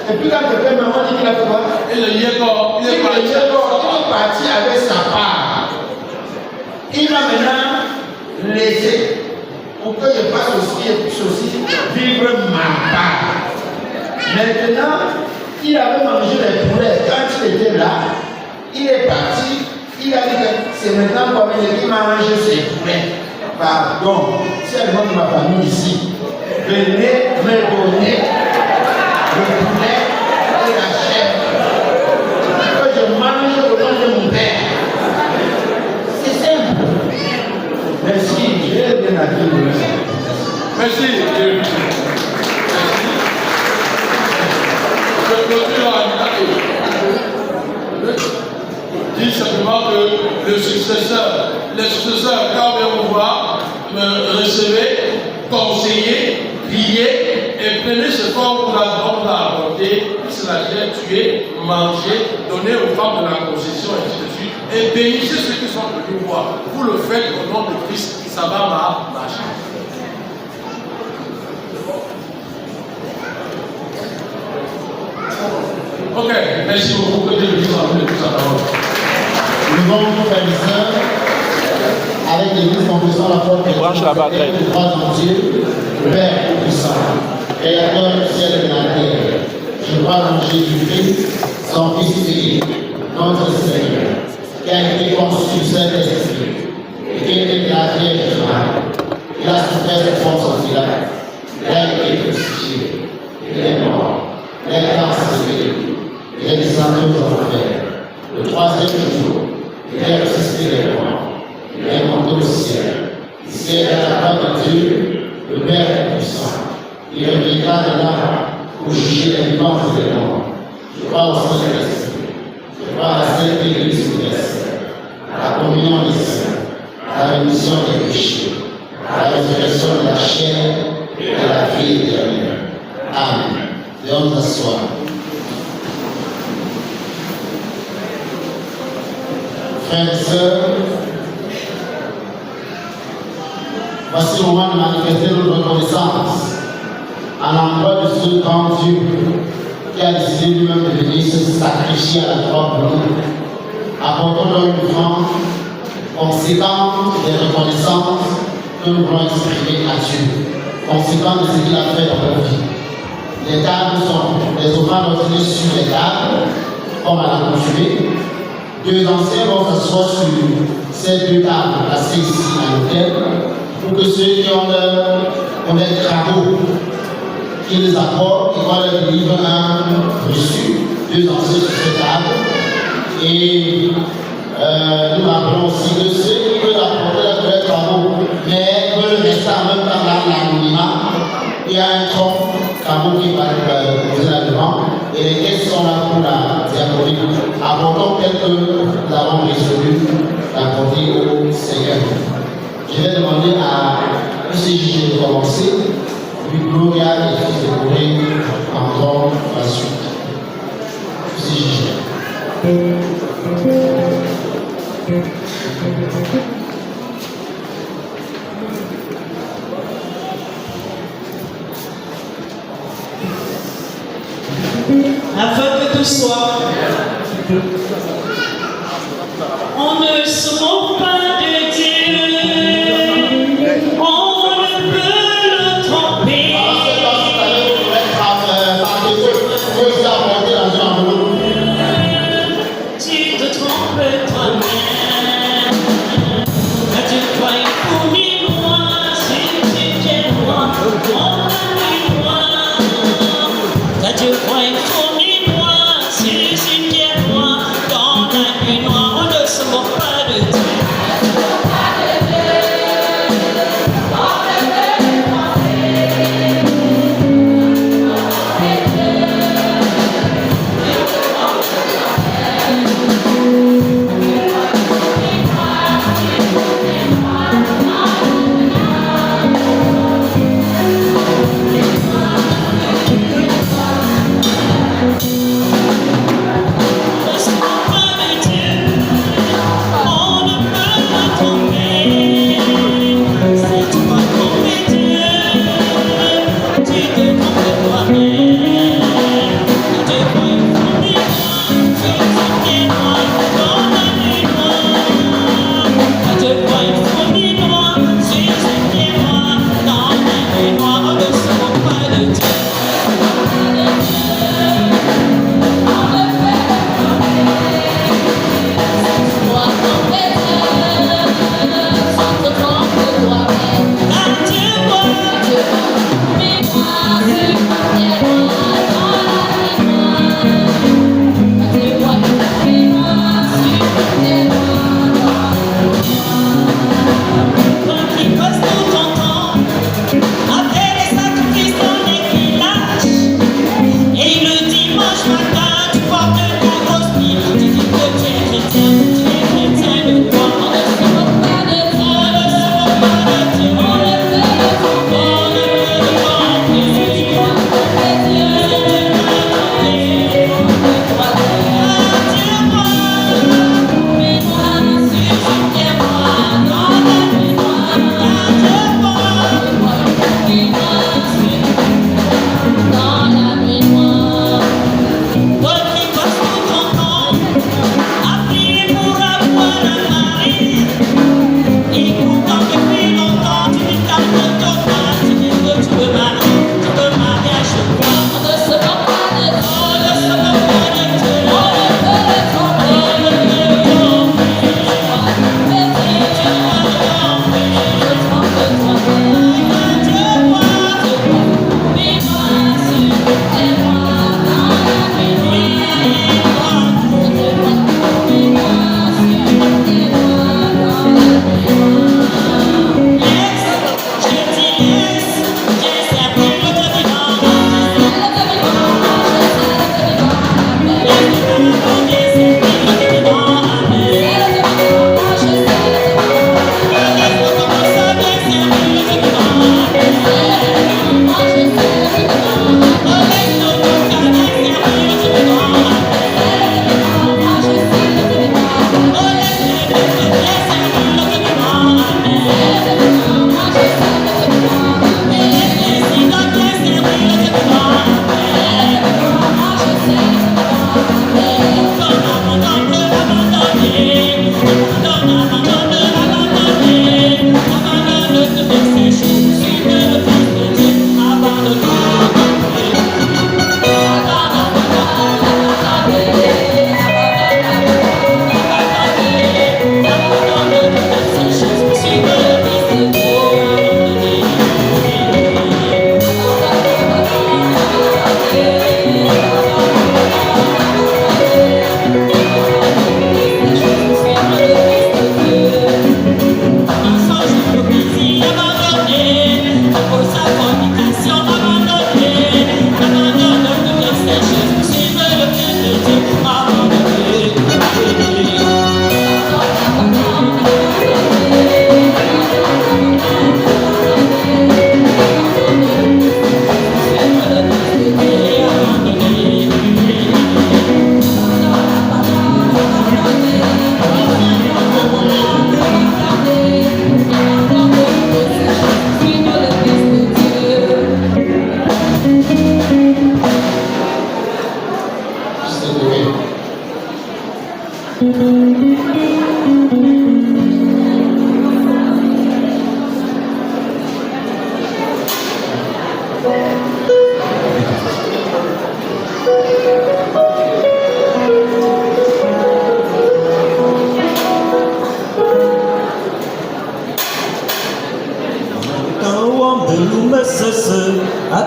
Et puis quand quelqu'un m'a dit qu'il a fait quoi? Il est parti avec sa part. Il va maintenant laisser pour que je fasse aussi et puisse aussi vivre ma part. Maintenant, il avait mangé les poulets. Quand il était là, il est parti. Il a dit que c'est maintenant comme il mange ses poulets. Pardon, c'est le nom de ma famille ici. Venez me donner le poulet et la chèvre. Que je mange au nom de mon père. C'est simple. Merci, j'ai bien accueilli. Merci. Je continue à dire simplement que les successeurs, quand on vient vous voir, me recevez, conseillez, priez et prenez ce corps pour la apporter, puisse la chair tuer, manger, donner aux femmes de la concession, et ainsi de suite. Et bénissez ceux qui sont venus voir. Vous le faites au nom de Christ, ça va marcher. Ok, merci beaucoup. Que Dieu vous emmène tout ça. Nous allons nous faire les sœurs avec l'église confessant la foi que nous crois en Dieu, le Père Tout-Puissant, Créateur du ciel et de la terre. Je crois en Jésus-Christ, son Fils unique, notre Seigneur, qui a été conçu du Saint-Esprit et qui a été de la Vierge Marie. Il a souffert de force au village. Il a été crucifié. Il est mort. Il est enseveli. Il est descendu aux enfers. Le troisième jour, il est ressuscité des morts. Il est monté au ciel. Il siège à la droite de Dieu, le Père puissant. Il reviendra de là pour juger les vivants et les morts. Je crois au Saint-Esprit. Je crois à la Sainte Église universelle, à la communion des saints, à la rémission des péchés, à la résurrection de la chair et à la vie éternelle. Amen. Et on s'assoit. Frères et sœurs, voici le moment de manifester notre reconnaissance à l'endroit de ce grand Dieu qui a décidé lui-même de venir se sacrifier à la croix pour nous. Apportons-leur une offrande conséquente des reconnaissances que nous voulons exprimer à Dieu, conséquente de ce qu'il a fait dans notre vie. Les tables sont les offrandes retenues sur les tables, comme à l'accoutumée. Deux anciens vont s'asseoir sur ces deux tables placées ici à l'hôtel pour que ceux qui ont des travaux qui les apportent, ils vont leur livrer un reçu, deux anciens sur ces tables. Et nous rappelons aussi que ceux qui veulent apporter leurs travaux, mais veulent rester en même temps dans l'anonymat, il y a un tronc qui va poser là-devant et les caisses sont là pour la diaconie. Apportons tel que nous avons résolu d'apporter au Seigneur. Je vais demander à UCJ de commencer, puis Gloria et fils de Corée encore la suite. UCJ. Afin que tout soit, on ne se moque pas de Dieu, on ne peut le tromper. Tu te trompes toi-même, quand tu crois pour moi, si tu tiens moi, on va moi. Quand tu crois pour moi, si tu tiens moi, dans la nuit noire, on ne se moque pas de Dieu.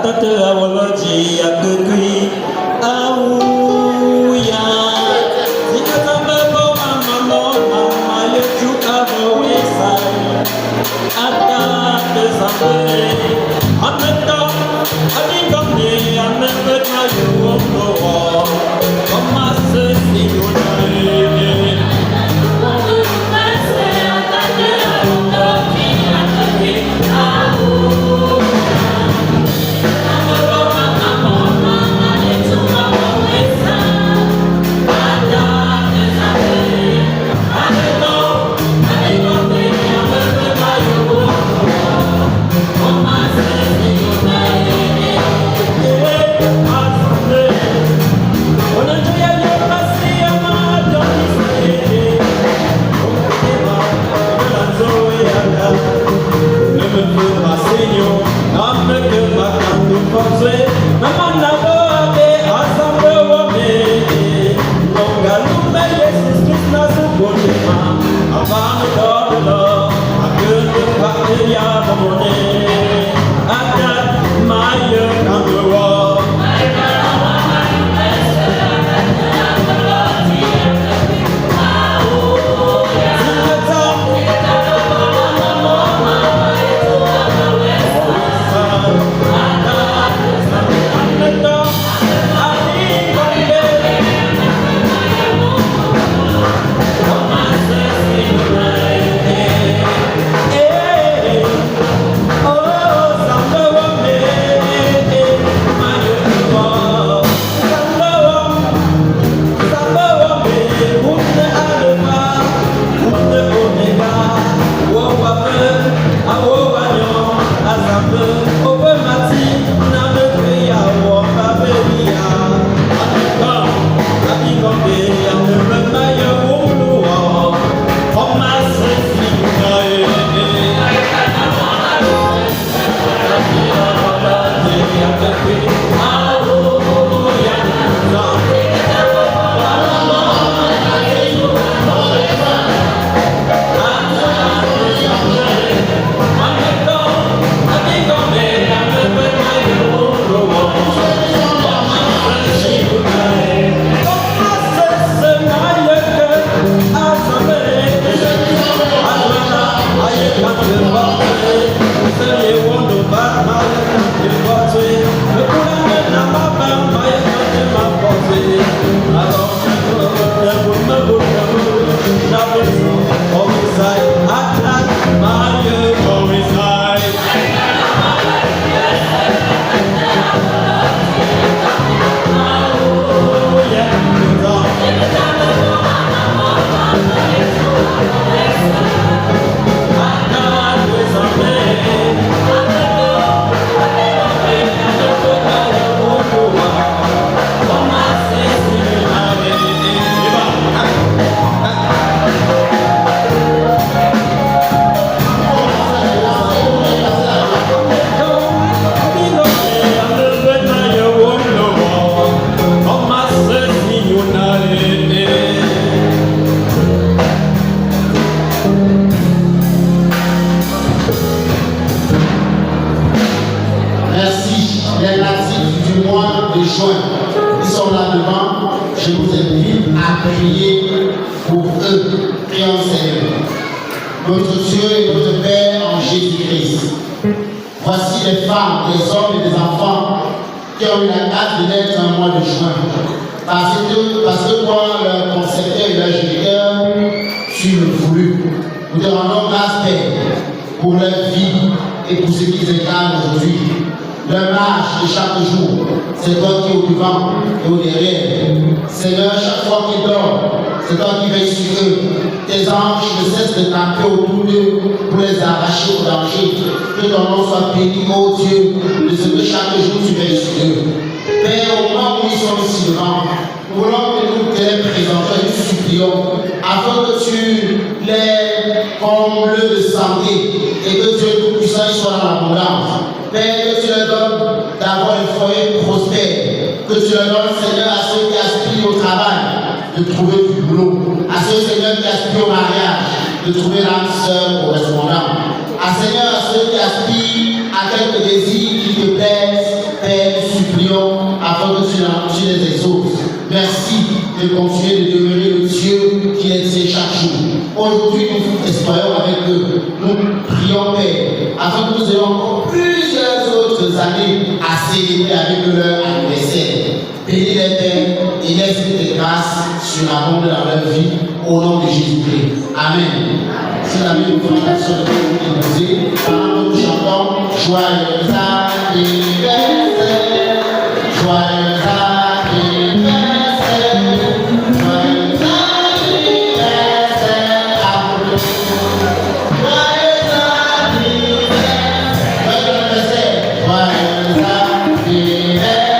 atata awoloji akekui awuya sikatamba bo mama yetu abowesa ata desambe ameta adingomne ameta yuwo komase siyunae de trouver du boulot, à ceux Seigneur qui aspirent au mariage, de trouver l'âme sœur correspondante, à Seigneur, à ceux qui aspirent à quelques désirs qui te plaisent, Père, nous supplions afin que tu les exauces. Merci de continuer de demeurer le Dieu qui est Dieu chaque jour. Aujourd'hui, nous espérons avec eux. Nous prions, Père, afin que nous ayons encore plusieurs autres années à célébrer avec leur anniversaire. Bénis les pères et laisse tes grâces surabonder dans leur vie au nom de Jésus-Christ. Amen. Si la Bible nous fait la sur le temps de nous pendant que nous chantons joyeux anniversaire, joyeux anniversaire, joyeux anniversaire à vous. Joyeux anniversaire, joyeux anniversaire.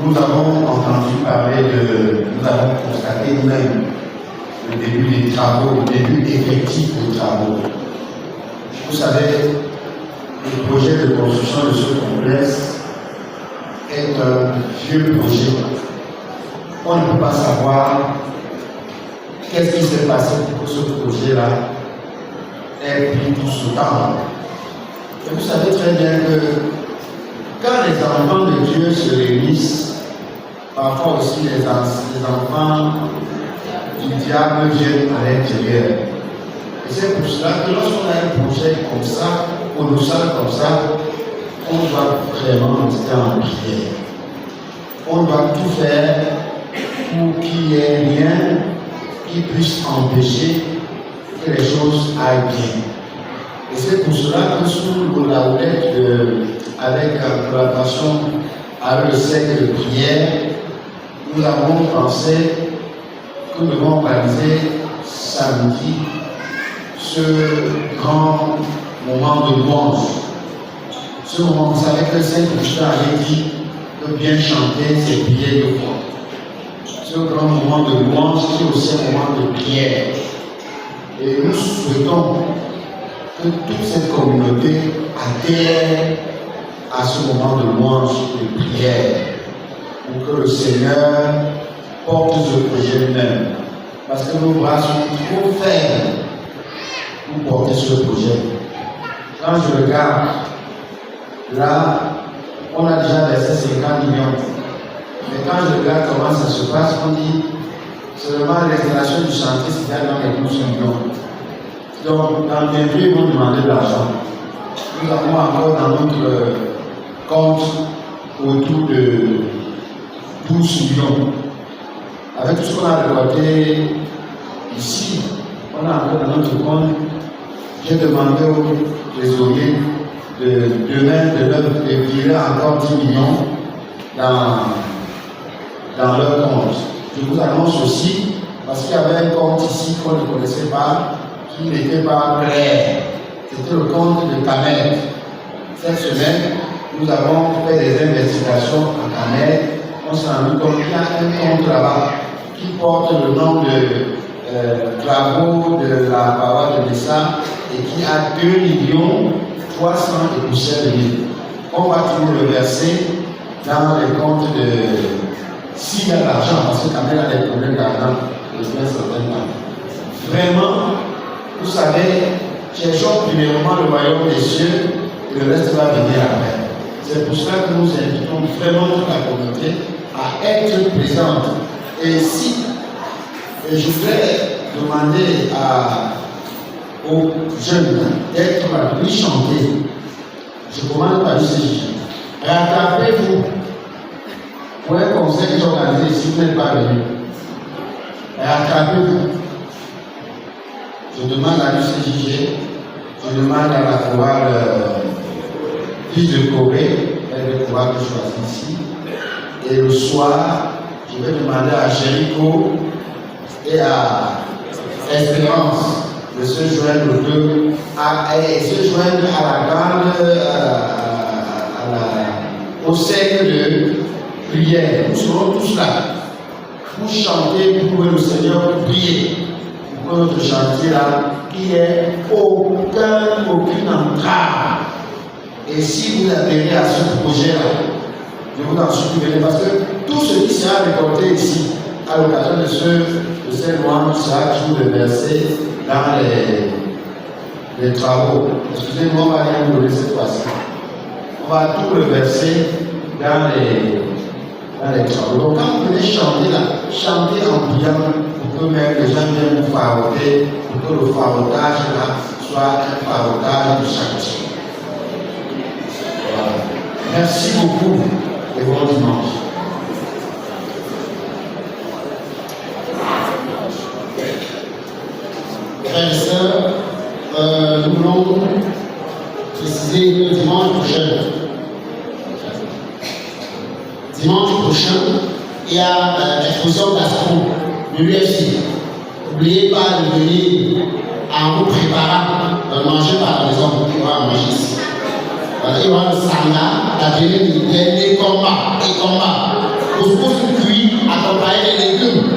nous avons entendu parler nous avons constaté nous-mêmes le début des travaux, le début effectif des travaux. Vous savez, le projet de construction de ce complexe est un vieux projet. On ne peut pas savoir qu'est-ce qui s'est passé pour que ce projet-là ait pris tout ce temps. Et vous savez très bien que quand les enfants de Dieu se réunissent, parfois aussi les enfants du diable viennent à l'intérieur. Et c'est pour cela que lorsqu'on a un projet comme ça, colossal comme ça, on doit vraiment rester en prière. On doit tout faire pour qu'il n'y ait rien qui puisse empêcher que les choses aillent bien. Et c'est pour cela que sous la houlette avec la collaboration avec le cercle de prière, nous avons pensé que nous devons organiser samedi ce grand moment de louange. Ce moment, vous savez que Saint-Augustin avait dit que bien chanter, c'est prier de foi. Ce grand moment de louange qui est aussi un moment de prière. Et nous souhaitons que toute cette communauté adhère à ce moment de louange et de prière pour que le Seigneur porte ce projet lui-même. Parce que nos bras sont trop faibles pour porter ce projet. Quand je regarde, là, on a déjà versé 50 millions. Mais quand je regarde comment ça se passe, on dit seulement l'installation du chantier, c'est dans les 12 millions. Donc, dans le début, ils vont demander de l'argent. Nous avons encore dans notre compte autour de 12 millions. Avec tout ce qu'on a récolté ici, on a encore dans notre compte. J'ai demandé aux trésoriers de virer encore 10 millions dans leur compte. Je vous annonce aussi, parce qu'il y avait un compte ici qu'on ne connaissait pas, qui n'était pas clair. C'était le compte de Camet. Cette semaine, nous avons fait des investigations à Camet. On s'est rendu compte qu'il y a un compte là-bas qui porte le nom de travaux de la paroisse de Messa et qui a 2 300 et poussières de mille. On va toujours le verser dans les comptes de. S'il y a de l'argent, parce que Camet a des problèmes d'argent, je sais certainement. Vraiment, vous savez, cherchons premièrement le royaume des cieux et le reste va venir après. C'est pour cela que nous invitons vraiment toute la communauté à être présente. Et si je voudrais demander aux jeunes d'être venus chanter, je commande par ici, rattrapez-vous pour un concert que j'ai organisé ici, vous n'êtes pas venu. Rattrapez-vous. Je demande à l'UCJG, je demande à la chorale Fils de Corée, elle va pouvoir que je sois ici. Et le soir, je vais demander à Jéricho et à Espérance de se joindre aux deux, et se joindre à la grande, au cercle de prière. Nous serons tous là pour chanter, pour louer le Seigneur, pour prier. Pour notre chantier là, qui est aucune entrave. Et si vous adhérez à ce projet-là, je vous en supplie, parce que tout ce qui sera récolté ici, à l'occasion de ces mois, sera toujours versé dans les travaux. Excusez-moi, on va rien vous donner cette fois-ci. On va tout le verser dans les travaux. Donc quand vous venez chanter là, chantez en priant pour que même les gens viennent vous farauder, pour que le faraudage là soit un faraudage de chaque jour. Voilà. Merci beaucoup et bon dimanche. Frères et sœurs, nous voulons préciser que dimanche prochain, il y a l'exposition gastro de l'UFC. N'oubliez pas de venir en vous préparant de manger par la maison pour pouvoir manger ici. Il y aura le sanga, la tenue des combats. couscous cuit accompagné des légumes.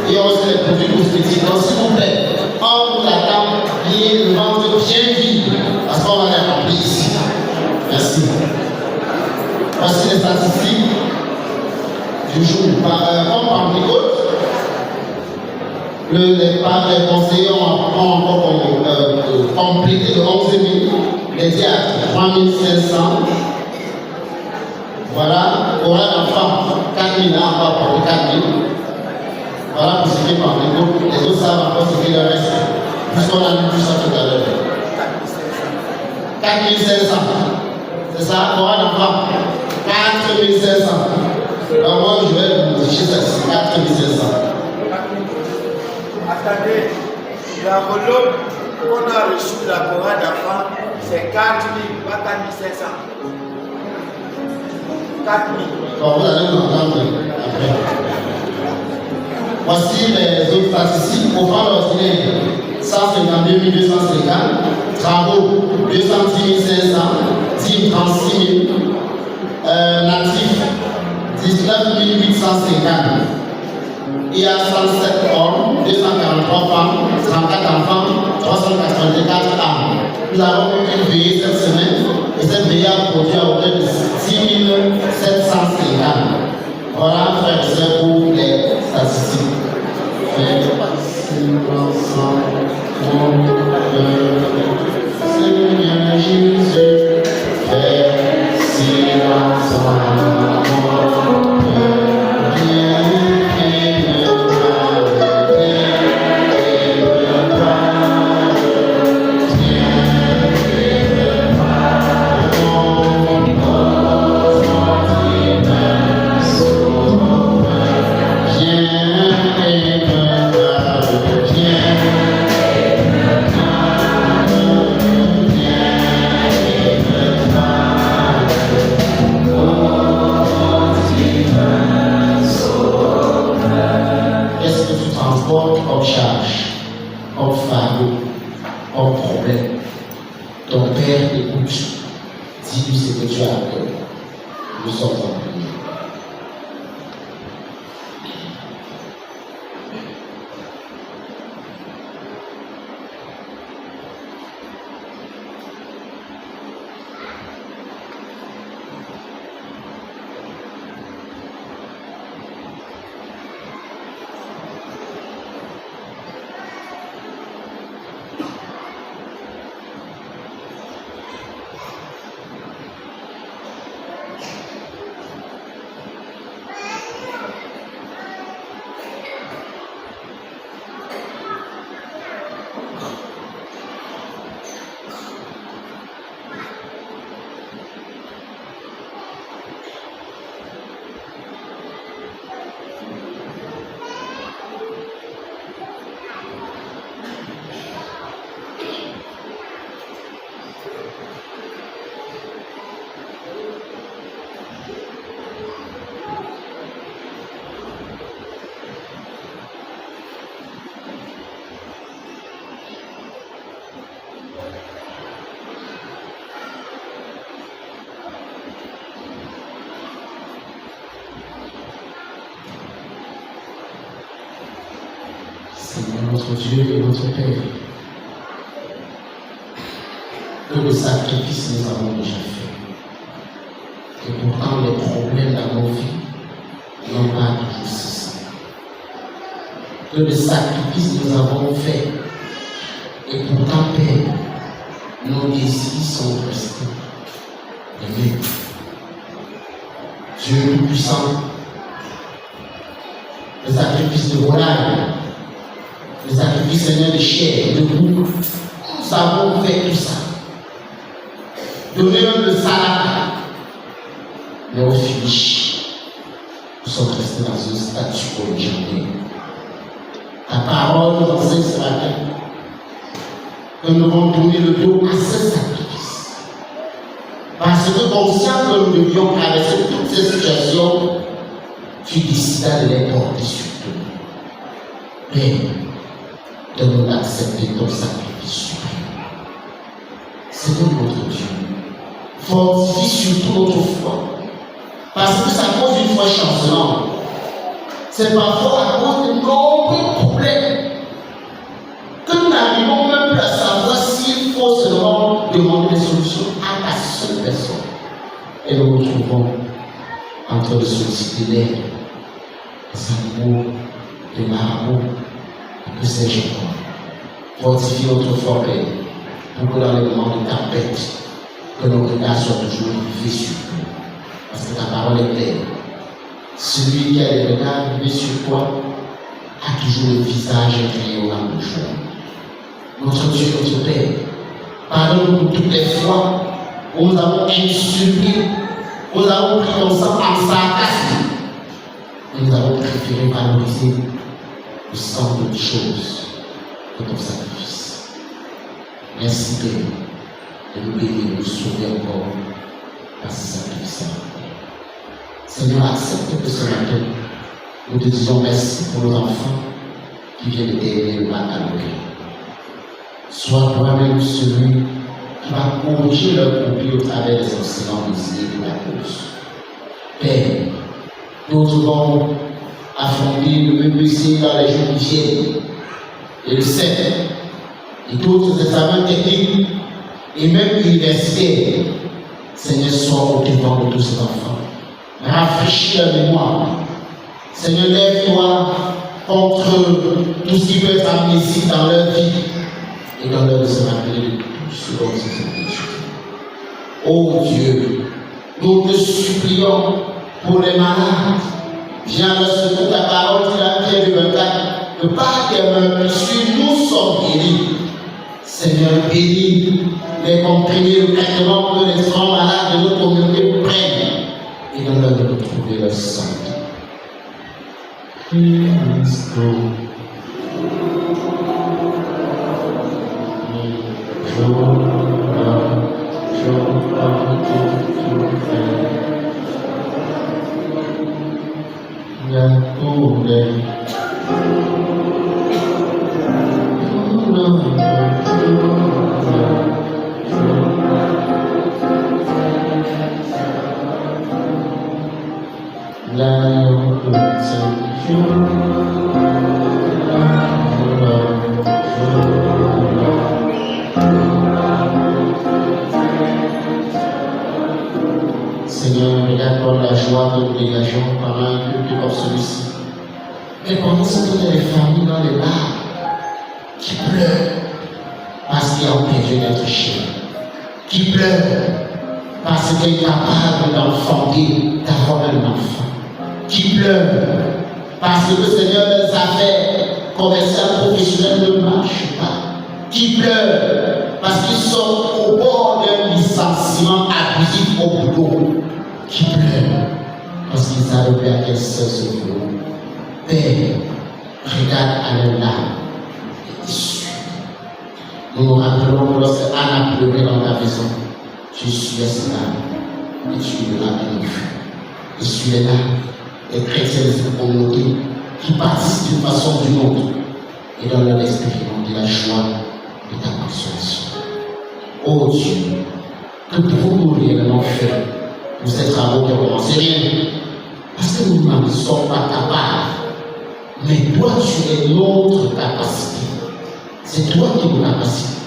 Et aussi les produits cosmétiques. Donc, s'il vous plaît, entre la table et le ventre bien vide, parce qu'on va les remplir ici. Merci. Voici les statistiques du jour. Comme par les conseillers ont encore complété de 11 000, les diacres 3 500. Voilà, pour un enfant, 4 000 encore pour 4 000. Voilà pour ce qui est par les autres savent encore ce qu'il leur reste, puisqu'on a vu tout ça tout à l'heure. 4 500, c'est ça, pour un enfant, 4 500. Alors moi, je vais modifier ça, 4 500. Attendez, l'enveloppe qu'on a reçue de la Cora d'enfant, c'est 4 000, pas 4 500. 4 000. Bon, vous allez m'entendre après. Voici les autres statistiques. Offrande ordinaire, 152 250. Travaux, 210 500. Dîmes, 36 000. Natifs, 19 850. Il y a 107 hommes, 243 femmes, 34 enfants, 384 âmes. Nous avons eu une veillée cette semaine et cette veillée a produit à hauteur de 10 750. Voilà, frères et sœurs, pour les statistiques. Seigneur Jésus, fais silence en moi. Comme charge, comme fardeau, comme problème. Ton Père écoute, dis-lui ce que tu as à cœur. Nous sommes en prière. Seigneur notre Dieu et notre Père, que le sacrifice nous avons déjà fait, et pourtant les problèmes dans nos vies n'ont pas toujours cessé. Que le sacrifice nous avons fait, et pourtant Père, nos désirs sont restés les mêmes. Dieu tout-puissant, le sacrifice de volaille, le sacrifice Seigneur de chair, de boue, nous avons fait tout ça. Donner même le salade, mais au finish, nous sommes restés dans un statut originel. Ta parole nous enseigne ce matin que nous devons donner le dos à ce sacrifice. Parce que conscient que nous devions traverser toutes ces situations, tu décidas de les porter sur toi. Père, donne-nous d'accepter ton sacrifice suprême. Seigneur notre Dieu, fortifie surtout notre foi Parce que ça cause une foi chancelante. C'est parfois à cause de nombreux problèmes que nous n'arrivons même plus à savoir s'il faut seulement demander des solutions à la seule personne. Et nous nous retrouvons en train de solliciter l'aide des animaux, des marabouts, et que sais-je encore. Fortifier notre forêt pour que dans les moments de tempête, que nos regards soient toujours rivés sur nous. Parce que ta parole est claire. Celui qui a les regards rivés sur toi a toujours le visage rayonnant de joie. Notre Dieu, notre Père, pardonne-nous pour toutes les fois où nous avons insulté, où nous avons pris ton sang en sarcasme, et nous avons préféré valoriser le sang de choses de ton sacrifice. Merci Père de nous bénir, de nous sauver encore par ce sacrifice. Seigneur, accepte que ce matin, nous te disons merci pour nos enfants qui viennent de t'aider le matin à nos cœurs. Sois toi-même celui qui va corriger leur copie au travers des enseignants désignés de la cause. Père, d'autres vont affronter le même blessé dans les jours qui viennent, et le 7, et d'autres examens techniques, et même universitaires. Seigneur, sois au devant de tous ces enfants. Rafraîchis leur mémoire. Seigneur, lève-toi contre tout ce qui peut être amnésique dans leur vie. Et donne-leur de se rappeler de tout ce dont ils ont vécu. Oh Dieu, nous te supplions pour les malades. Viens leur secours, ta parole dit la Pierre du 24, que par tes meurtrissures, nous sommes guéris. Seigneur, bénis les comprimés, le traitement que les grands malades de notre communauté prennent. Et donne-leur de retrouver leur santé. Seigneur, regarde la joie que nous dégageons pendant un culte comme celui-ci. Et pendant ce temps, il y a des familles dans les larmes qui pleurent parce qu'ils ont perdu d'être chers, qui pleurent parce qu'ils sont incapables d'enfanter, d'avoir un enfant, qui pleurent parce que, Seigneur, les affaires commerciales, professionnelles ne marchent pas, qui pleurent parce qu'ils sont au bord d'un licenciement abusif au boulot, qui pleurent parce qu'ils arrivent à quel seul secours. Père, regarde à leurs larmes et essuie. Nous nous rappelons que lorsque Anne a pleuré dans ta maison, tu essuies ses larmes et tu es là et nous fuis. Essuie les larmes des chrétiens de cette communauté qui participent d'une façon ou d'une autre et dans leur expérimenter la joie de ta consolation. Oh Dieu, que pouvons-nous réellement faire pour ces travaux qui ont commencé? Rien. Parce que nous n'en sommes pas capables. Mais toi, tu es notre capacité. C'est toi qui nous capacites.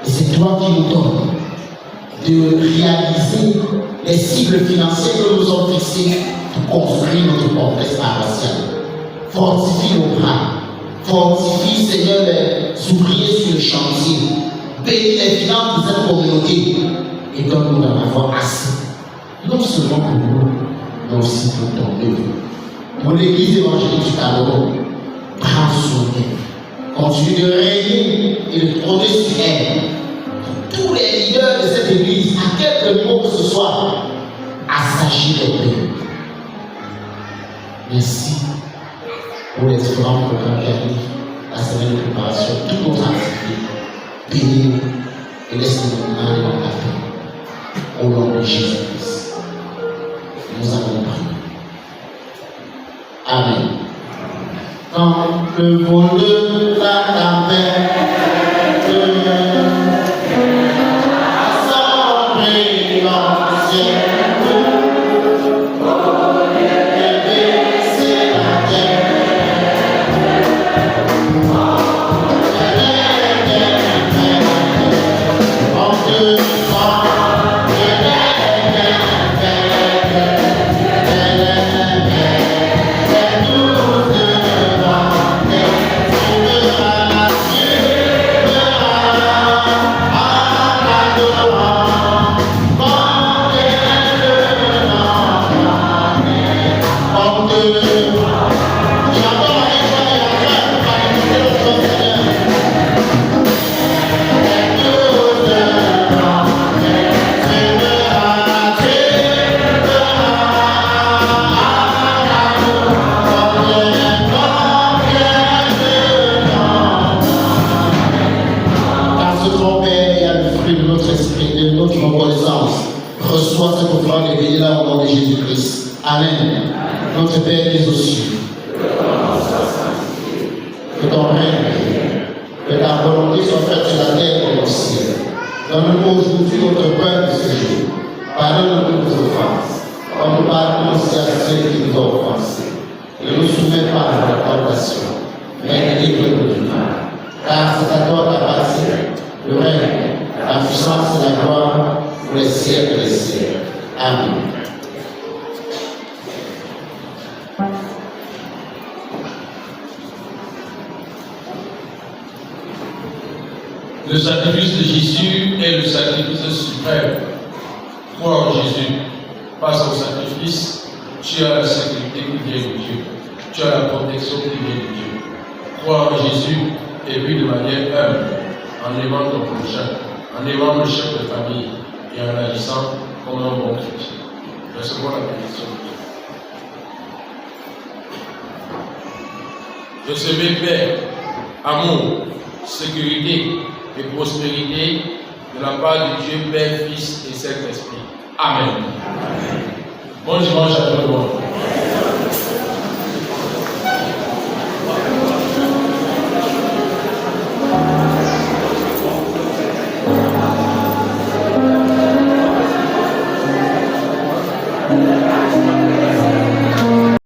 Et c'est toi qui nous donnes de réaliser les cibles financières que nous avons fixées pour construire notre complexe paroissial. Fortifie nos bras. Fortifie, Seigneur, les ouvriers sur le chantier. Bénis les finances de cette communauté. Et donne-nous d'en avoir assez. Non seulement pour nous, mais aussi pour ton œuvre. Pour l'église évangélique du Cameroun, prends soin d'elle. Continue de régner et de trôner sur elle. Pour tous les leaders de cette église, à quelque niveau que ce soit, assagis les paix. Merci pour les différents programmes qui arrivent, la semaine de préparation, toute notre activité. Bénis-nous et laisse-nous aller dans la paix. Au nom de Jésus-Christ, nous avons prié. Amen. Quand le voleur la tempête assemblée dans le ciel, reconnaissance. Reçois cette offrande et bénis-la au nom de Jésus-Christ. Amen. Notre Père qui es aux cieux, que ton règne vienne, que ta volonté soit faite sur la terre comme au ciel. Donne-nous aujourd'hui notre pain de ce jour. Pardonne-nous nos offenses, comme nous pardonnons aussi à ceux qui nous ont offensés. Ne nous soumets pas à la tentation, mais délivre-nous du mal. Car c'est à toi qu'appartient le règne, la puissance et la gloire pour les siècles des siècles. Amen. Le sacrifice de Jésus est le sacrifice suprême. Crois en Jésus. Par son sacrifice, tu as la sécurité qui vient de Dieu. Tu as la protection qui vient de Dieu. Crois en Jésus et vis de manière humble, en aimant ton prochain, en aimant le chef de famille et en agissant comme un bon chrétien. Recevons la bénédiction de Dieu. Recevez paix, amour, sécurité et prospérité de la part de Dieu, Père, Fils et Saint-Esprit. Amen. Bon dimanche à tout le monde. Amen.